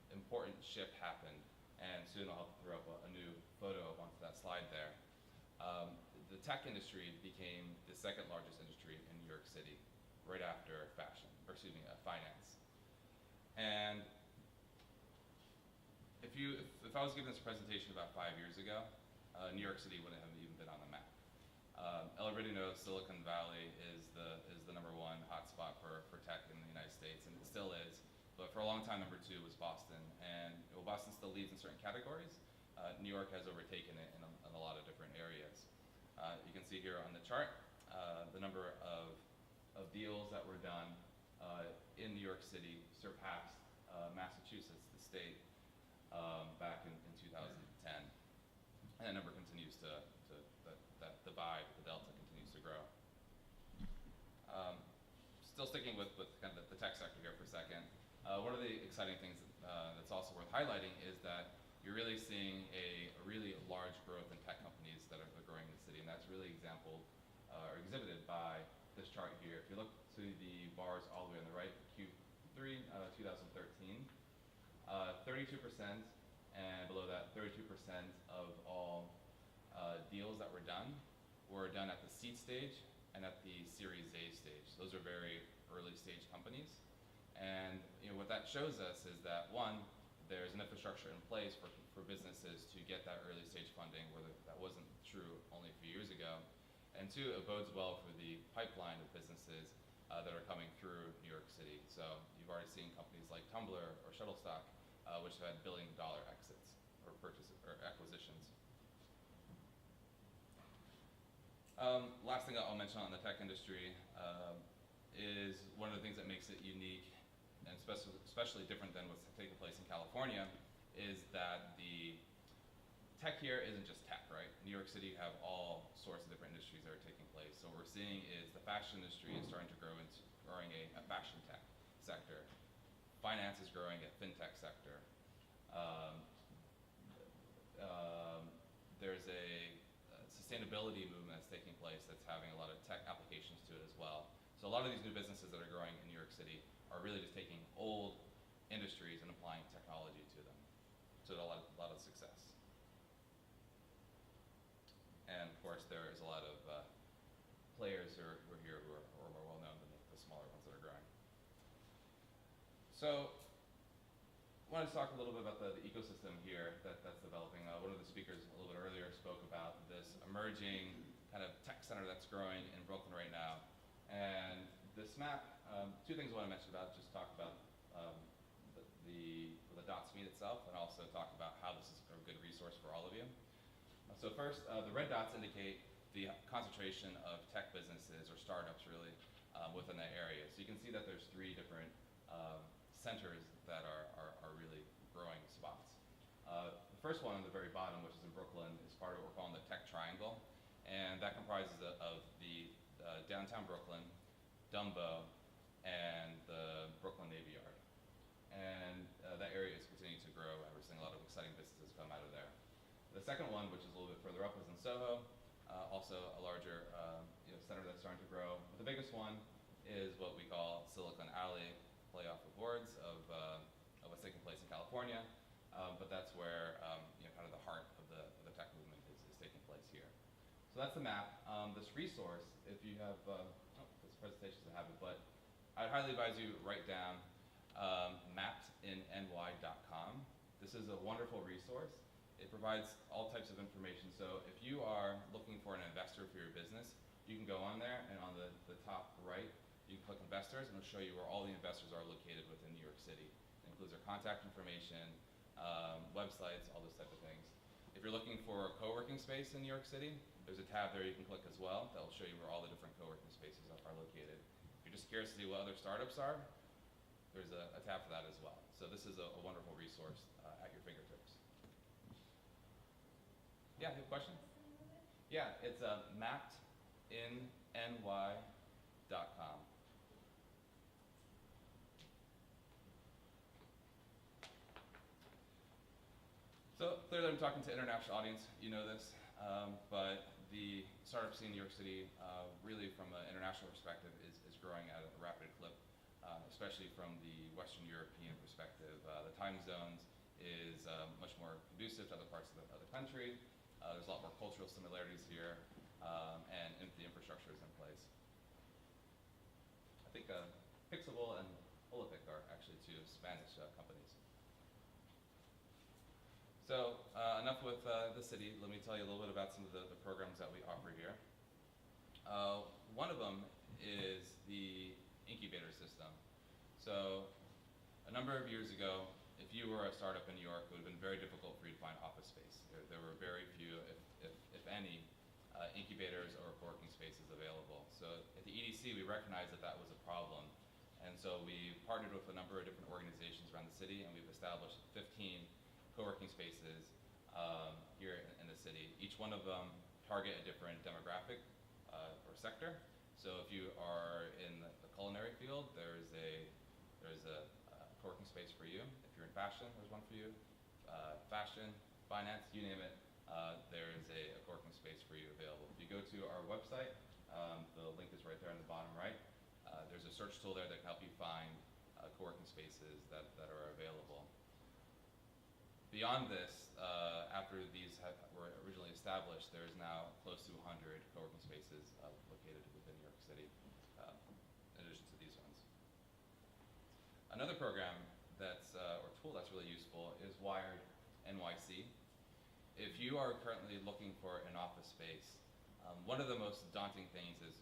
important shift happened, and soon I'll throw up a new photo onto that slide there. The tech industry became the second largest industry in New York City, right after finance. And if I was giving this presentation about 5 years ago, New York City wouldn't have even been on the map. Everybody knows Silicon Valley is the #1 hotspot for tech in the United States, and it still is. But for a long time, #2 was Boston, and Boston still leads in certain categories. New York has overtaken it in a lot of different areas. You can see here on the chart the number of deals that were done in New York City surpassed Massachusetts, the state, back in 2010. And that number continues that divide, the delta continues to grow. Still sticking with kind of the tech sector here for a second. One of the exciting things that's also worth highlighting is that you're really seeing a really large growth in tech companies that are growing in the city, and that's really exhibited by this chart here. If you look to the bars all the way on the right, Q3 2013, 32%, and below that, 32% of all deals that were done at the seed stage and at the Series A stage. Those are very early stage companies. And what that shows us is that, one, there's an infrastructure in place for businesses to get that early stage funding, where that wasn't true only a few years ago. And two, it bodes well for the pipeline of businesses that are coming through New York City. So you've already seen companies like Tumblr or Shutterstock, which have had billion-dollar exits or acquisitions. Last thing I'll mention on the tech industry is one of the things that makes it unique, and especially different than what's taking place in California, is that the tech here isn't just tech, right? New York City, you have all sorts of different industries that are taking place. So what we're seeing is the fashion industry is starting to growing a fashion tech sector. Finance is growing a fintech sector. Um, there's a sustainability movement that's taking place that's having a lot of tech applications to it as well. So a lot of these new businesses that are growing in New York City are really just taking old industries and applying technology to them. So a lot of success. And of course, there is a lot of players who are here who are more well known than the smaller ones that are growing. So I wanted to talk a little bit about the ecosystem here that's developing. One of the speakers a little bit earlier spoke about this emerging kind of tech center that's growing in Brooklyn right now. And this map, two things I want to mention about, just talk about the dots meet itself, and also talk about how this is a good resource for all of you. So first, the red dots indicate the concentration of tech businesses, or startups really, within that area. So you can see that there's three different centers that are really growing spots. The first one on the very bottom, which is in Brooklyn, is part of what we're calling the Tech Triangle. And that comprises of the downtown Brooklyn, Dumbo, and the Brooklyn Navy Yard. And that area is continuing to grow, and we're seeing a lot of exciting businesses come out of there. The second one, which is a little bit further up, is in Soho, also a larger center that's starting to grow. But the biggest one is what we call Silicon Alley, play off of words of what's taking place in California. But that's where kind of the heart of the tech movement is taking place here. So that's the map. This resource, if you have, this presentation doesn't have it, but I'd highly advise you write down mappedinny.com. This is a wonderful resource. It provides all types of information. So if you are looking for an investor for your business, you can go on there, and on the top right, you can click investors, and it'll show you where all the investors are located within New York City. It includes their contact information, websites, all those type of things. If you're looking for a co-working space in New York City, there's a tab there you can click as well that will show you where all the different co-working spaces are located. If you're just curious to see what other startups are, there's a tab for that as well. So this is a wonderful resource at your fingertips. Yeah, you have a question? Yeah, it's mappedinny.com. So clearly I'm talking to an international audience, you know this, but the startup scene in New York City, really from an international perspective, is growing at a rapid clip, especially from the Western European perspective. The time zones is much more conducive to other parts of the country. There's a lot more cultural similarities here, and the infrastructure is in place. I think Pixable and Olympic are actually two Spanish companies. So enough with the city. Let me tell you a little bit about some of the programs that we offer here. One of them is the incubator system. So a number of years ago, if you were a startup in New York, it would have been very difficult for you to find office space. There were very few, if any, incubators or co-working spaces available. So at the EDC, we recognized that was a problem. And so we partnered with a number of different organizations around the city, and we've established 15 co-working spaces here in the city. Each one of them target a different demographic or sector. So if you are in the culinary field, there's a co-working space for you. If you're in fashion, there's one for you. Fashion, finance, you name it, there's a co-working space for you available. If you go to our website, the link is right there on the bottom right. There's a search tool there that can help you find co-working spaces that are available. Beyond this, after these were originally established, there's now close to 100 co-working spaces located within New York City, in addition to these ones. Another program or tool that's really useful is Wired NYC. If you are currently looking for an office space, one of the most daunting things is,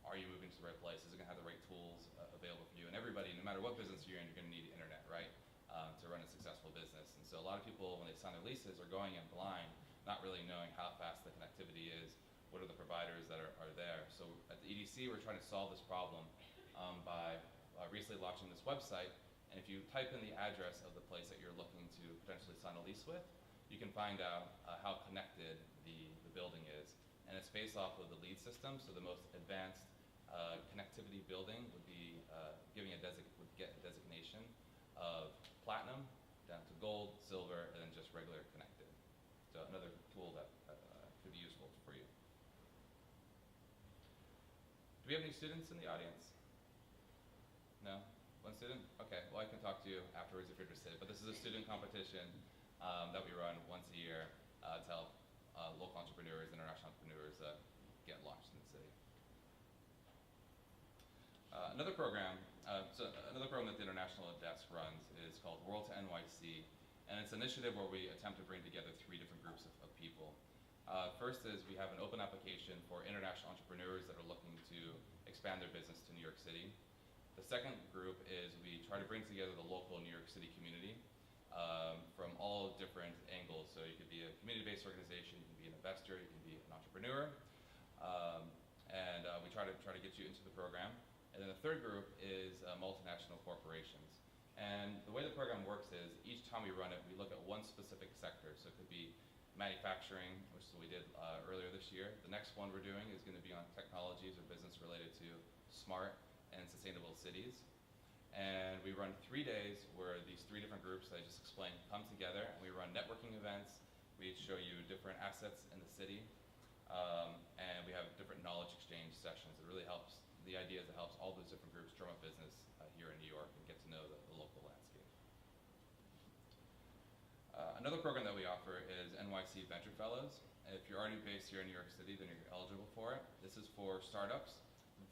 are you moving to the right place? Is it going to have the right tools available for you? And everybody, no matter what business you're in, you're going to need internet, right? To run a successful business. And so a lot of people, when they sign their leases, are going in blind, not really knowing how fast the connectivity is, what are the providers that are there. So at the EDC, we're trying to solve this problem by recently launching this website. And if you type in the address of the place that you're looking to potentially sign a lease with, you can find out how connected the building is. And it's based off of the LEED system, so the most advanced connectivity building would be would get a designation of platinum down to gold, silver, and then just regular connected. So another tool that could be useful for you. Do we have any students in the audience? No? One student? Okay, well I can talk to you afterwards if you're interested. But this is a student competition that we run once a year to help local entrepreneurs, international entrepreneurs get launched in the city. Another program that the International Desk runs is called World to NYC, and it's an initiative where we attempt to bring together 3 different groups of people. First is we have an open application for international entrepreneurs that are looking to expand their business to New York City. The second group is we try to bring together the local New York City community from all different angles. So you could be a community-based organization, you can be an investor, you can be an entrepreneur, and we try to get you into the program. And then the third group is multinational corporations. And the way the program works is each time we run it, we look at one specific sector. So it could be manufacturing, which is what we did earlier this year. The next one we're doing is going to be on technologies or business related to smart and sustainable cities. And we run 3 days where these 3 different groups that I just explained come together, and we run networking events. We show you different assets in the city, and we have different knowledge exchange sessions. It really helps. The idea is it helps all those different groups drum up business here in New York and get to know the local landscape. Another program that we offer is NYC Venture Fellows. If you're already based here in New York City, then you're eligible for it. This is for startups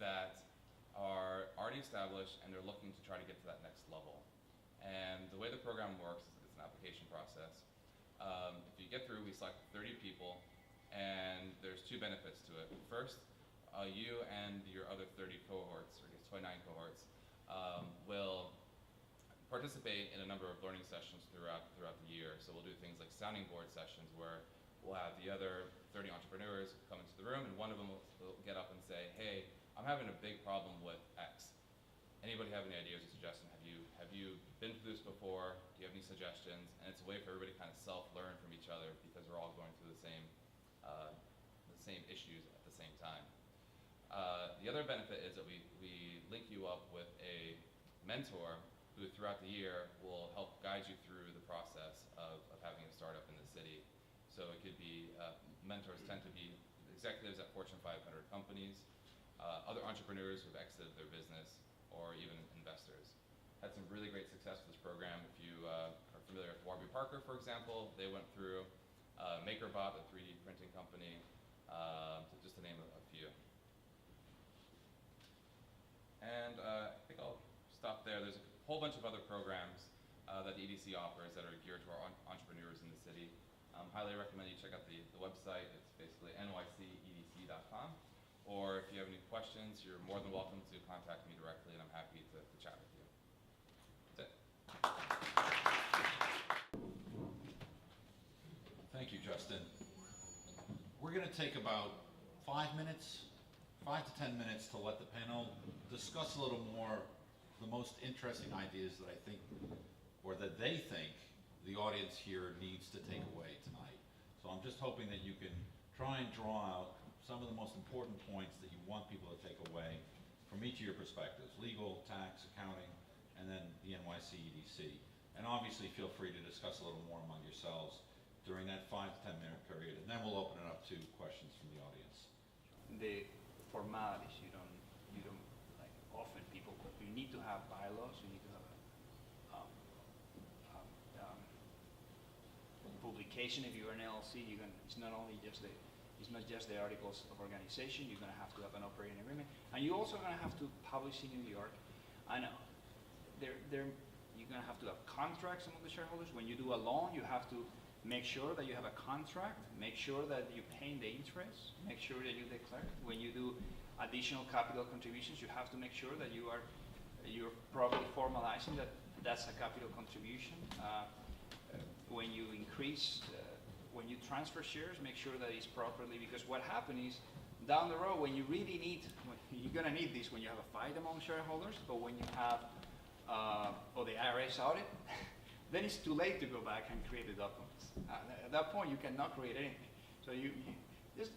that are already established and they're looking to try to get to that next level. And the way the program works is it's an application process. If you get through, we select 30 people, and there's 2 benefits to it. First, you and your other 30 cohorts, or I guess 29 cohorts, will participate in a number of learning sessions throughout the year. So we'll do things like sounding board sessions where we'll have the other 30 entrepreneurs come into the room, and one of them will get up and say, hey, I'm having a big problem with X. Anybody have any ideas or suggestions? Have you been through this before? Do you have any suggestions? And it's a way for everybody to kind of self-learn from each other because we're all going through the same issues at the same time. The other benefit is that we link you up with a mentor who throughout the year will help guide you through the process of having a startup in the city. So it could be, mentors tend to be executives at Fortune 500 companies, other entrepreneurs who've exited their business, or even investors. Had some really great success with this program. If you are familiar with Warby Parker, for example, they went through MakerBot, a 3D printing company, just to name a few. And I think I'll stop there. There's a whole bunch of other programs that the EDC offers that are geared to our entrepreneurs in the city. Highly recommend you check out the website. It's basically nycedc.com. Or if you have any questions, you're more than welcome to contact me directly, and I'm happy to chat with you. That's it. Thank you, Justin. We're going to take about 5 minutes, 5 to 10 minutes to let the panel discuss a little more the most interesting ideas that I think, or that they think, the audience here needs to take away tonight. So I'm just hoping that you can try and draw out some of the most important points that you want people to take away from each of your perspectives: legal, tax, accounting, and then the NYC EDC. And obviously feel free to discuss a little more among yourselves during that 5 to 10 minute period, and then we'll open it up to questions from the audience. The formalities, you don't like often people, you need to have bylaws, you need to have a publication. If you're an LLC, it's not just the articles of organization. You're going to have to have an operating agreement, and you're also going to have to publish in New York. I know you're going to have to have contracts among the shareholders. When you do a loan, you have to make sure that you have a contract, make sure that you're paying the interest, make sure that you declare. When you do additional capital contributions, you have to make sure that you're properly formalizing that that's a capital contribution. When you increase, when you transfer shares, make sure that it's properly, because what happens is down the road when you really need, you're going to need this when you have a fight among shareholders, but when you have, or the IRS audit, then it's too late to go back and create the documents. At that point, you cannot create anything. So you just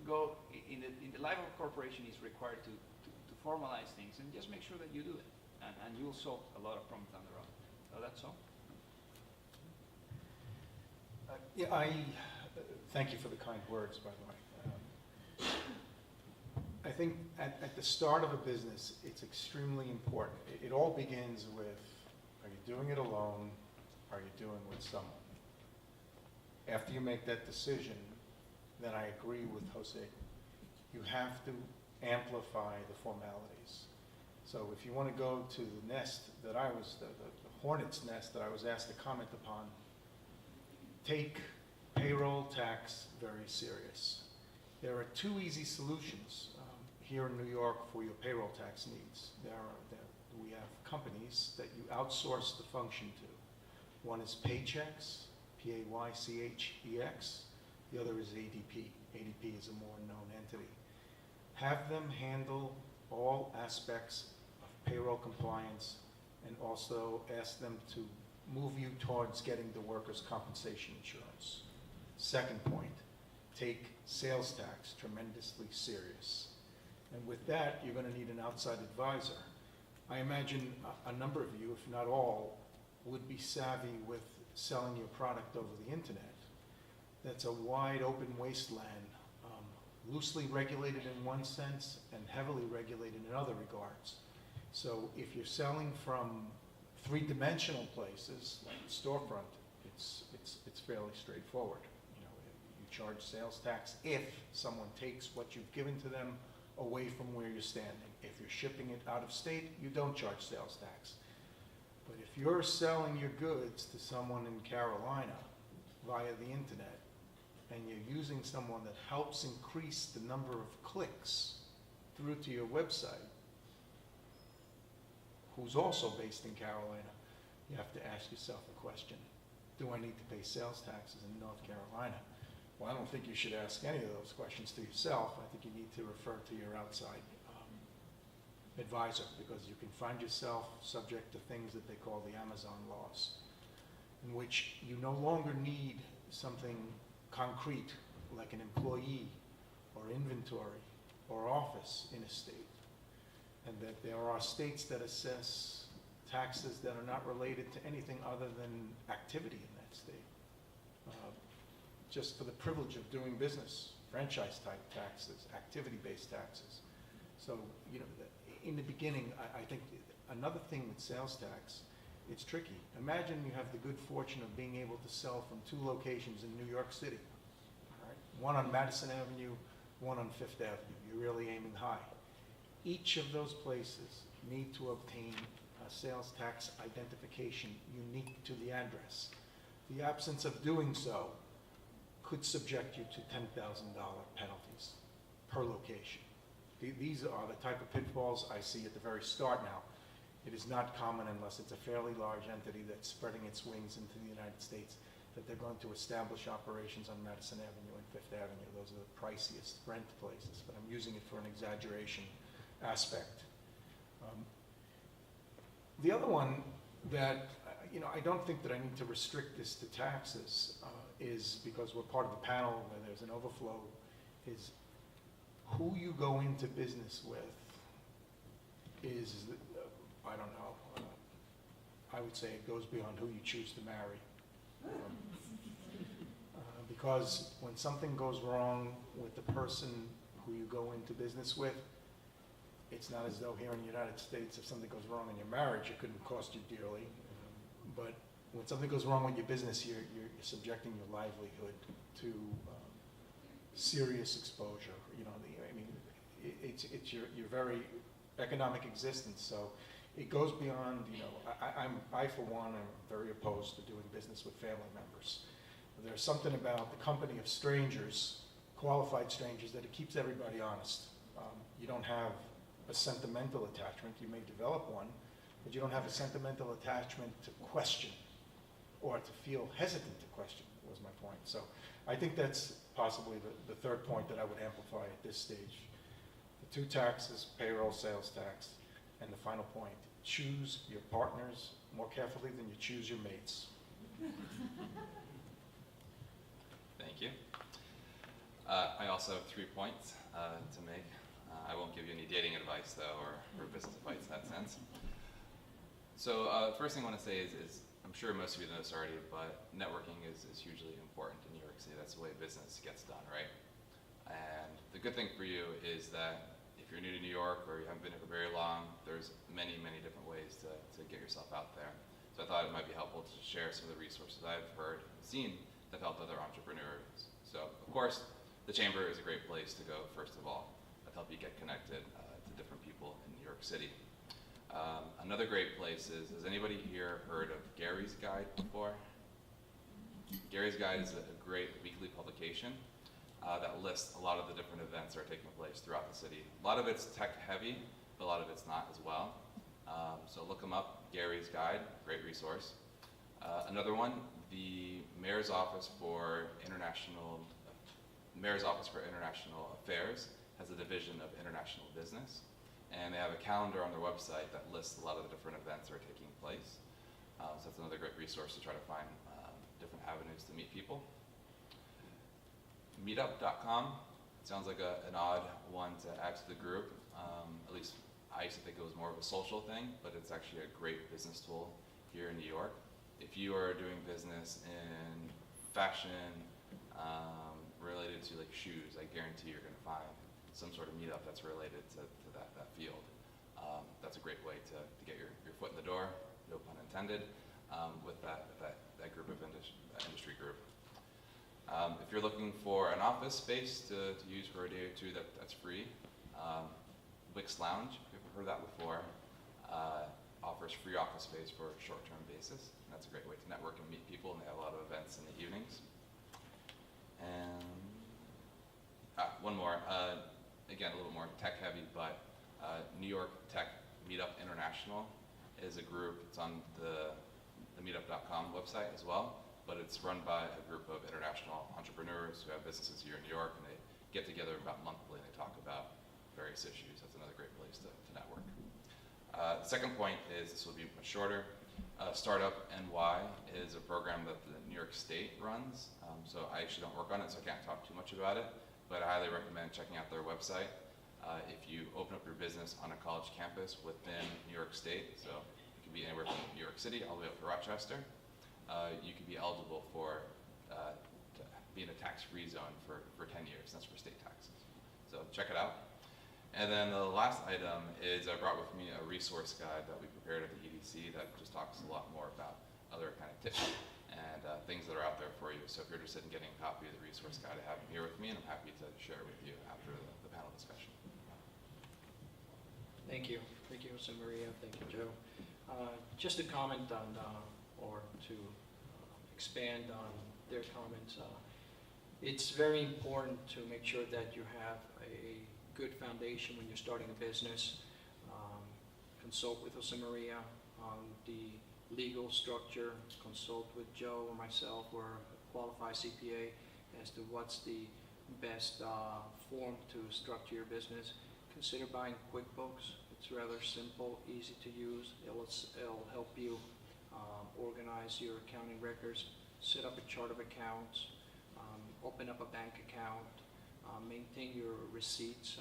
go, in the life of a corporation is required to formalize things and just make sure that you do it. And you'll solve a lot of problems down the road. So that's all. Yeah, thank you for the kind words, by the way. I think at the start of a business, it's extremely important. It all begins with, are you doing it alone? Are you doing it with someone? After you make that decision, then I agree with Jose. You have to amplify the formalities. So if you want to go to the nest that I was, the hornet's nest that I was asked to comment upon, take payroll tax very serious. There are two easy solutions here in New York for your payroll tax needs. We have companies that you outsource the function to. One is Paychex, Paychex. The other is ADP. ADP is a more known entity. Have them handle all aspects of payroll compliance and also ask them to move you towards getting the workers' compensation insurance. Second point, take sales tax tremendously serious. And with that, you're going to need an outside advisor. I imagine a number of you, if not all, would be savvy with selling your product over the internet. That's a wide open wasteland, loosely regulated in one sense and heavily regulated in other regards. So if you're selling from three-dimensional places like the storefront, it's fairly straightforward. You know, you charge sales tax if someone takes what you've given to them away from where you're standing. If you're shipping it out of state, you don't charge sales tax. But if you're selling your goods to someone in Carolina via the internet, and you're using someone that helps increase the number of clicks through to your website, who's also based in Carolina, you have to ask yourself the question, do I need to pay sales taxes in North Carolina? Well, I don't think you should ask any of those questions to yourself. I think you need to refer to your outside advisor, because you can find yourself subject to things that they call the Amazon laws, in which you no longer need something concrete like an employee or inventory or office in a state, and that there are states that assess taxes that are not related to anything other than activity in that state, just for the privilege of doing business, franchise type taxes, activity-based taxes. So, you know, in the beginning, I think another thing with sales tax, it's tricky. Imagine you have the good fortune of being able to sell from two locations in New York City, right? One on Madison Avenue, one on Fifth Avenue. You're really aiming high. Each of those places need to obtain a sales tax identification unique to the address. The absence of doing so could subject you to $10,000 penalties per location. These are the type of pitfalls I see at the very start now. It is not common unless it's a fairly large entity that's spreading its wings into the United States that they're going to establish operations on Madison Avenue and Fifth Avenue. Those are the priciest rent places, but I'm using it for an exaggeration aspect. The other one that, you know, I don't think that I need to restrict this to taxes is because we're part of a panel where there's an overflow, is who you go into business with is, I don't know, I would say it goes beyond who you choose to marry. Because when something goes wrong with the person who you go into business with, it's not as though here in the United States, if something goes wrong in your marriage, it couldn't cost you dearly. But when something goes wrong with your business, you're subjecting your livelihood to serious exposure. You know, I mean, it's your very economic existence. So it goes beyond, you know, I for one am very opposed to doing business with family members. There's something about the company of strangers, qualified strangers, that it keeps everybody honest. You don't have a sentimental attachment. You may develop one, but you don't have a sentimental attachment to question or to feel hesitant to question, was my point. So I think that's possibly the third point that I would amplify at this stage. The two taxes, payroll, sales tax, and the final point, choose your partners more carefully than you choose your mates. Thank you. I also have 3 points to make. I won't give you any dating advice, though, or business advice in that sense. So first thing I want to say is I'm sure most of you know this already, but networking is hugely important in New York City. That's the way business gets done, right? And the good thing for you is that if you're new to New York or you haven't been here for very long, there's many, many different ways to get yourself out there. So I thought it might be helpful to share some of the resources I've heard and seen that helped other entrepreneurs. So, of course, the Chamber is a great place to go, first of all. That'll help you get connected to different people in New York City. Another great place is, has anybody here heard of Gary's Guide before? Gary's Guide is a great weekly publication that lists a lot of the different events that are taking place throughout the city. A lot of it's tech heavy, but a lot of it's not as well. So look them up, Gary's Guide, great resource. Another one, the Mayor's Office for International Affairs has a division of international business. And they have a calendar on their website that lists a lot of the different events that are taking place. So that's another great resource to try to find different avenues to meet people. Meetup.com sounds like an odd one to add to the group. At least I used to think it was more of a social thing, but it's actually a great business tool here in New York. If you are doing business in fashion related to like shoes, I guarantee you're going to find some sort of meetup that's related to that field. That's a great way to get your foot in the door, no pun intended, with that group of industry group. If you're looking for an office space to use for a day or two that's free, Wix Lounge, if you've ever heard that before, offers free office space for a short-term basis. And that's a great way to network and meet people, and they have a lot of events in the evenings. And one more. Again, a little more tech heavy, but New York Tech Meetup International is a group. It's on the meetup.com website as well, but it's run by a group of international entrepreneurs who have businesses here in New York, and they get together about monthly and they talk about various issues. That's another great place to network. The second point is, this will be much shorter. Startup NY is a program that the New York State runs. So I actually don't work on it, so I can't talk too much about it, but I highly recommend checking out their website. If you open up your business on a college campus within New York State, so it can be anywhere from New York City all the way up to Rochester, you can be eligible for to be in a tax-free zone for 10 years. That's for state taxes. So check it out. And then the last item is I brought with me a resource guide that we prepared at the EDC that just talks a lot more about other kind of tips and things that are out there for you. So if you're interested in getting a copy of the resource guide, I have them here with me, and I'm happy to share it with you after the panel discussion. Thank you. Thank you, Jose Maria. Thank you, Joe. Just to comment on, or to expand on their comments, it's very important to make sure that you have a good foundation when you're starting a business. Consult with Jose Maria on the legal structure, consult with Joe or myself or a qualified CPA as to what's the best form to structure your business. Consider buying QuickBooks. It's rather simple, easy to use. It'll help you organize your accounting records, set up a chart of accounts, open up a bank account, maintain your receipts.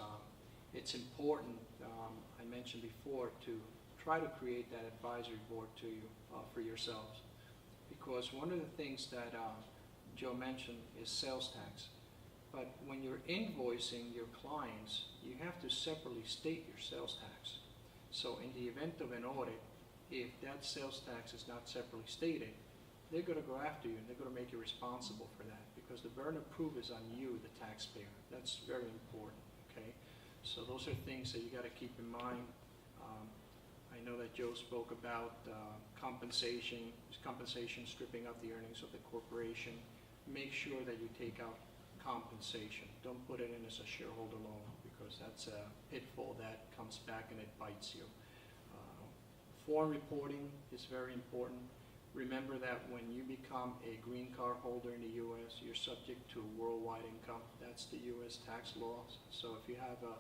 It's important, I mentioned before, to try to create that advisory board to you for yourselves, because one of the things that Joe mentioned is sales tax. But when you're invoicing your clients, you have to separately state your sales tax. So in the event of an audit, if that sales tax is not separately stated, they're going to go after you and they're going to make you responsible for that, because the burden of proof is on you, the taxpayer. That's very important, okay? So those are things that you got to keep in mind. I know that Joe spoke about compensation stripping out the earnings of the corporation. Make sure that you take out compensation. Don't put it in as a shareholder loan, because that's a pitfall that comes back and it bites you. Foreign reporting is very important. Remember that when you become a green card holder in the U.S., you're subject to worldwide income. That's the U.S. tax laws. So if you have a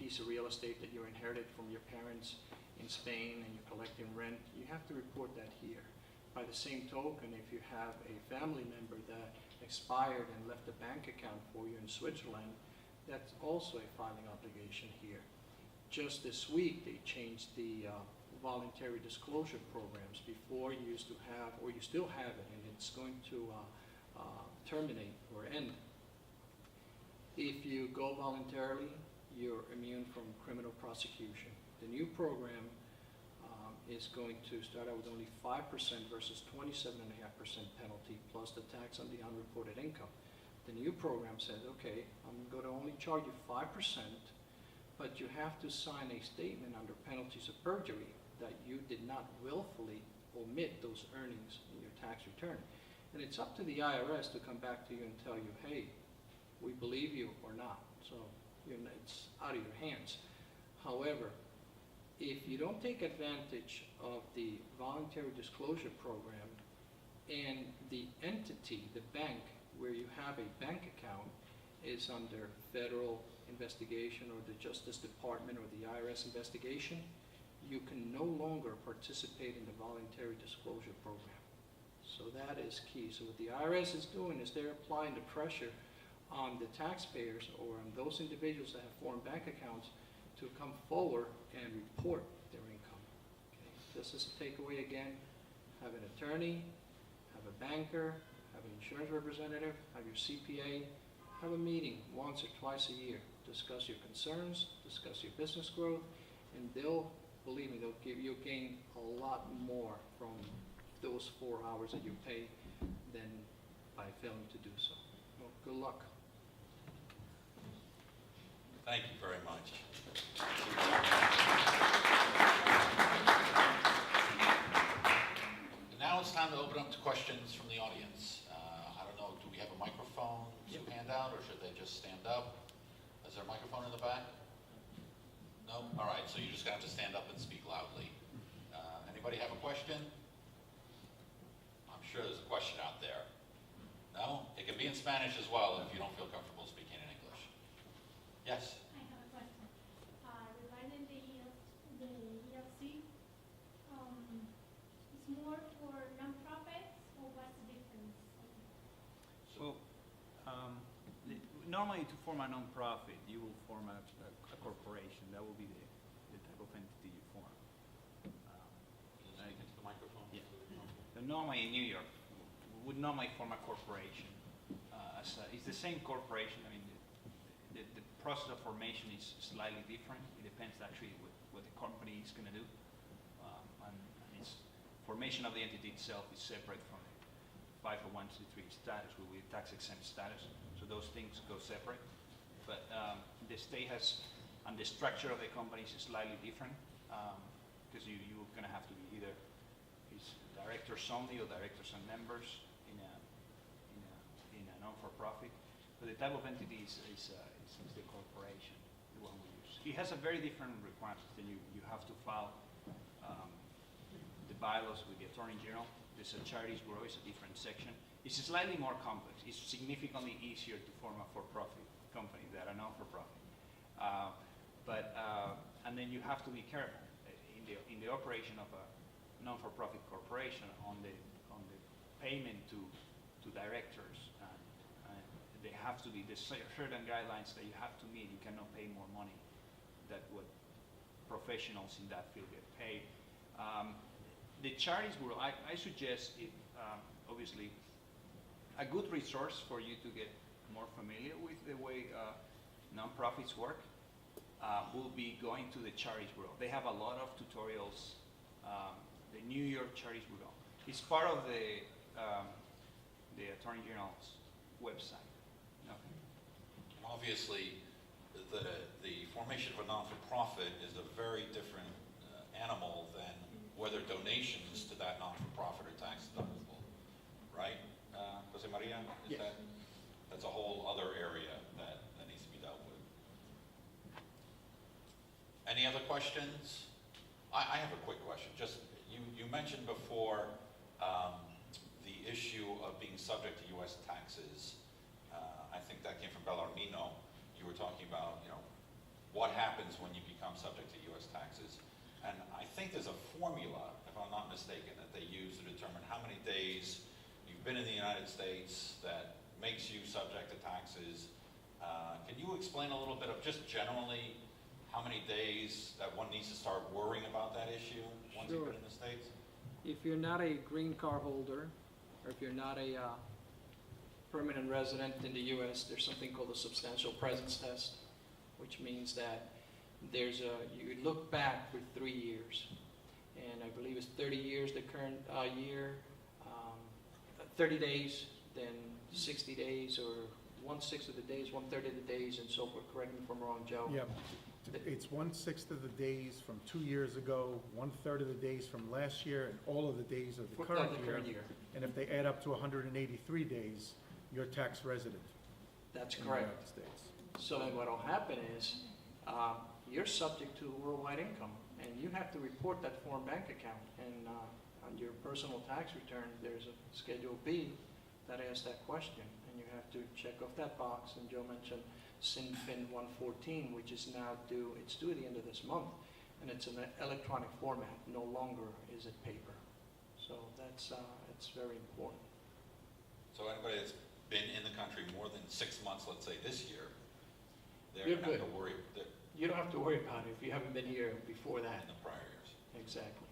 piece of real estate that you inherited from your parents in Spain and you're collecting rent, you have to report that here. By the same token, if you have a family member that expired and left a bank account for you in Switzerland, that's also a filing obligation here. Just this week, they changed the voluntary disclosure programs. Before you used to have, or you still have it, and it's going to terminate or end. If you go voluntarily, you're immune from criminal prosecution. The new program is going to start out with only 5% versus 27.5% penalty plus the tax on the unreported income. The new program says, okay, I'm going to only charge you 5%, but you have to sign a statement under penalties of perjury that you did not willfully omit those earnings in your tax return. And it's up to the IRS to come back to you and tell you, hey, we believe you or not. So it's out of your hands. However, if you don't take advantage of the voluntary disclosure program and the entity, the bank, where you have a bank account is under federal investigation or the Justice Department or the IRS investigation, you can no longer participate in the voluntary disclosure program. So that is key. So what the IRS is doing is they're applying the pressure on the taxpayers or on those individuals that have foreign bank accounts to come forward and report their income. Okay. This is a takeaway again. Have an attorney, have a banker, have an insurance representative, have your CPA, have a meeting once or twice a year. Discuss your concerns, discuss your business growth, and they'll, believe me, you'll gain a lot more from those 4 hours that you pay than by failing to do so. Well, good luck. Thank you very much. Now it's time to open up to questions from the audience. I don't know, do we have a microphone to hand out, or should they just stand up? Is there a microphone in the back? No? All right, so you're just going to have to stand up and speak loudly. Anybody have a question? I'm sure there's a question out there. No? It can be in Spanish as well if you don't feel comfortable speaking in English. Yes? I have a question. Regarding the ELC, it's more for nonprofits, or what's the difference? Well, normally to form a nonprofit, you will form a corporation. That will be the type of entity you form. Can you speak into the microphone? Yeah. So normally in New York, we would normally form a corporation. It's the same corporation. I mean, the process of formation is slightly different. It depends actually what the company is going to do. And its formation of the entity itself is separate from the 501c3 status, will be tax exempt status. So those things go separate. But the state has, and the structure of the companies is slightly different, because you're going to have to be either directors only or directors and members in a non-for-profit. But the type of entity is the corporation, the one we use. It has a very different requirements. Then you have to file the bylaws with the Attorney General. There's a charities bureau, it's a different section. It's slightly more complex. It's significantly easier to form a for-profit company than a non-for-profit. And then you have to be careful in the operation of a non-for-profit corporation on the payment to directors. They have to be, there's certain guidelines that you have to meet. You cannot pay more money than what professionals in that field get paid. The charities bureau, I suggest it, obviously, a good resource for you to get more familiar with the way nonprofits work will be going to the charities bureau. They have a lot of tutorials. The New York Charities Bureau. It's part of the Attorney General's website. Okay. Obviously, the formation of a non-for-profit is a very different animal than whether donations to that non-for-profit are tax deductible, right? Jose Maria? Yes. That's a whole other area that needs to be dealt with. Any other questions? I have a quick question. Just, you mentioned before the issue of being subject to U.S. taxes. I think that came from Bellarmino. You were talking about, what happens when you become subject to U.S. taxes. And I think there's a formula, if I'm not mistaken, that they use to determine how many days you've been in the United States, that makes you subject to taxes. Can you explain a little bit of just generally how many days that one needs to start worrying about that issue once you've Sure. been in the States? If you're not a green card holder, or if you're not a permanent resident in the U.S., there's something called a substantial presence test, which means that you look back for 3 years. And I believe it's 30 years, the current year, 30 days, then 60 days, or 1/6 of the days, 1/3 of the days, and so forth. Correct me if I'm wrong, Joe. Yeah, it's 1/6 of the days from 2 years ago, 1/3 of the days from last year, and all of the days of the current year. And if they add up to 183 days, you're tax resident That's in the correct. United States. So then what'll happen is, you're subject to worldwide income, and you have to report that foreign bank account. And on your personal tax return, there's a Schedule B that asks that question, and you have to check off that box. And Joe mentioned SINFIN 114, which is now due, it's due at the end of this month, and it's in an electronic format, no longer is it paper. So that's, it's very important. So anybody that's been in the country more than 6 months, let's say this year, they're You're gonna have good. to worry You don't have to worry about it if you haven't been here before that. in the prior years. Exactly.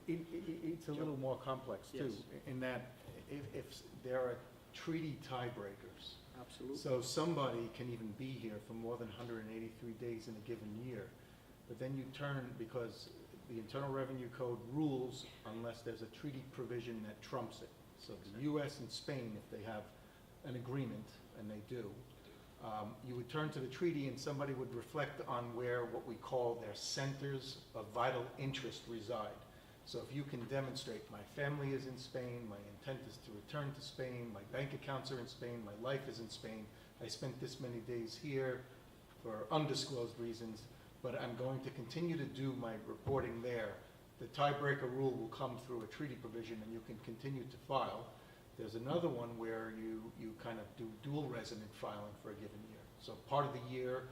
It's a little more complex too, Yes. in that if there are treaty tiebreakers. Absolutely. So somebody can even be here for more than 183 days in a given year, but then you turn, because the Internal Revenue Code rules unless there's a treaty provision that trumps it. So the U.S. and Spain, if they have an agreement, and they do, you would turn to the treaty and somebody would reflect on where what we call their centers of vital interest reside. So if you can demonstrate, my family is in Spain, my intent is to return to Spain, my bank accounts are in Spain, my life is in Spain, I spent this many days here for undisclosed reasons, but I'm going to continue to do my reporting there. The tiebreaker rule will come through a treaty provision and you can continue to file. There's another one where you kind of do dual resident filing for a given year. So part of the year,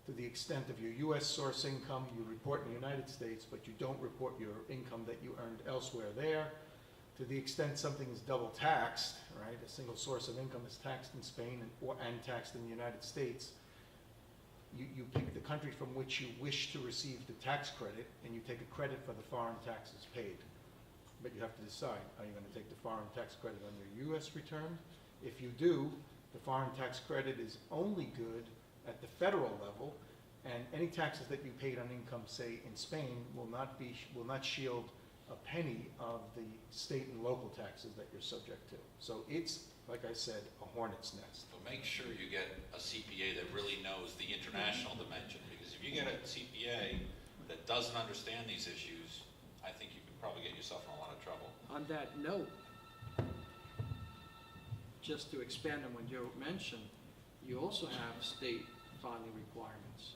to the extent of your U.S. source income, you report in the United States, but you don't report your income that you earned elsewhere there. To the extent something is double taxed, right, a single source of income is taxed in Spain and taxed in the United States, you pick the country from which you wish to receive the tax credit, and you take a credit for the foreign taxes paid. But you have to decide, are you going to take the foreign tax credit on your U.S. return? If you do, the foreign tax credit is only good at the federal level, and any taxes that you paid on income, say, in Spain, will not shield a penny of the state and local taxes that you're subject to. So it's, like I said, a hornet's nest. But make sure you get a CPA that really knows the international dimension, because if you get a CPA that doesn't understand these issues, I think you could probably get yourself in a lot of trouble. On that note, just to expand on what Joe mentioned, you also have state filing requirements,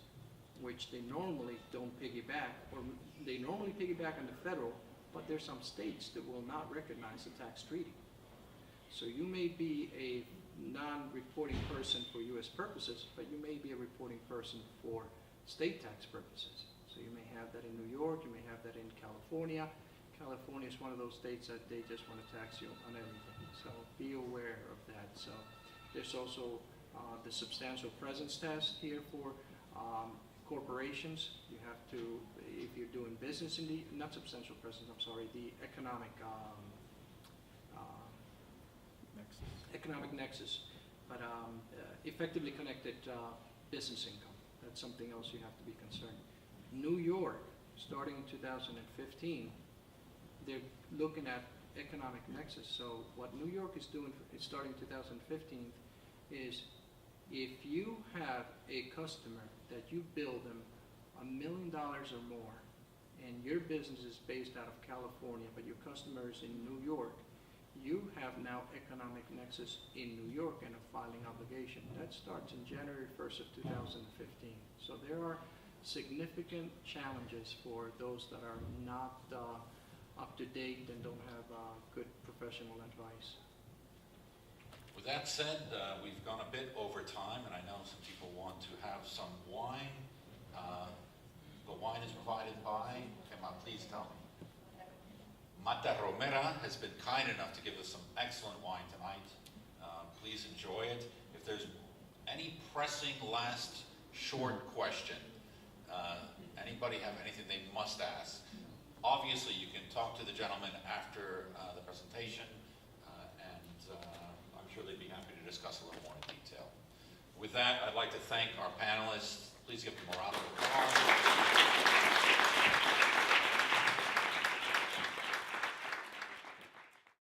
which they normally don't piggyback, or they normally piggyback on the federal, but there's some states that will not recognize the tax treaty. So you may be a non-reporting person for U.S. purposes, but you may be a reporting person for state tax purposes. So you may have that in New York, you may have that in California. California is one of those states that they just want to tax you on everything. So be aware of that. So there's also the substantial presence test here for corporations. You have to, if you're doing business in the, not substantial presence, I'm sorry, the economic nexus, but effectively connected business income. That's something else you have to be concerned. New York, starting in 2015, they're looking at economic nexus. So what New York is doing, starting 2015, is if you have a customer that you bill them $1 million or more, and your business is based out of California, but your customer is in New York, you have now economic nexus in New York and a filing obligation. That starts in January 1st of 2015. So there are significant challenges for those that are not up to date and don't have good professional advice. With that said, we've gone a bit over time, and I know some people want to have some wine. The wine is provided by, Emma, please tell me. Mata Romera has been kind enough to give us some excellent wine tonight. Please enjoy it. If there's any pressing last short question, anybody have anything they must ask? Obviously, you can talk to the gentleman after the presentation, and I'm sure they'd be happy to discuss a little more in detail. With that, I'd like to thank our panelists. Please give them a round of applause.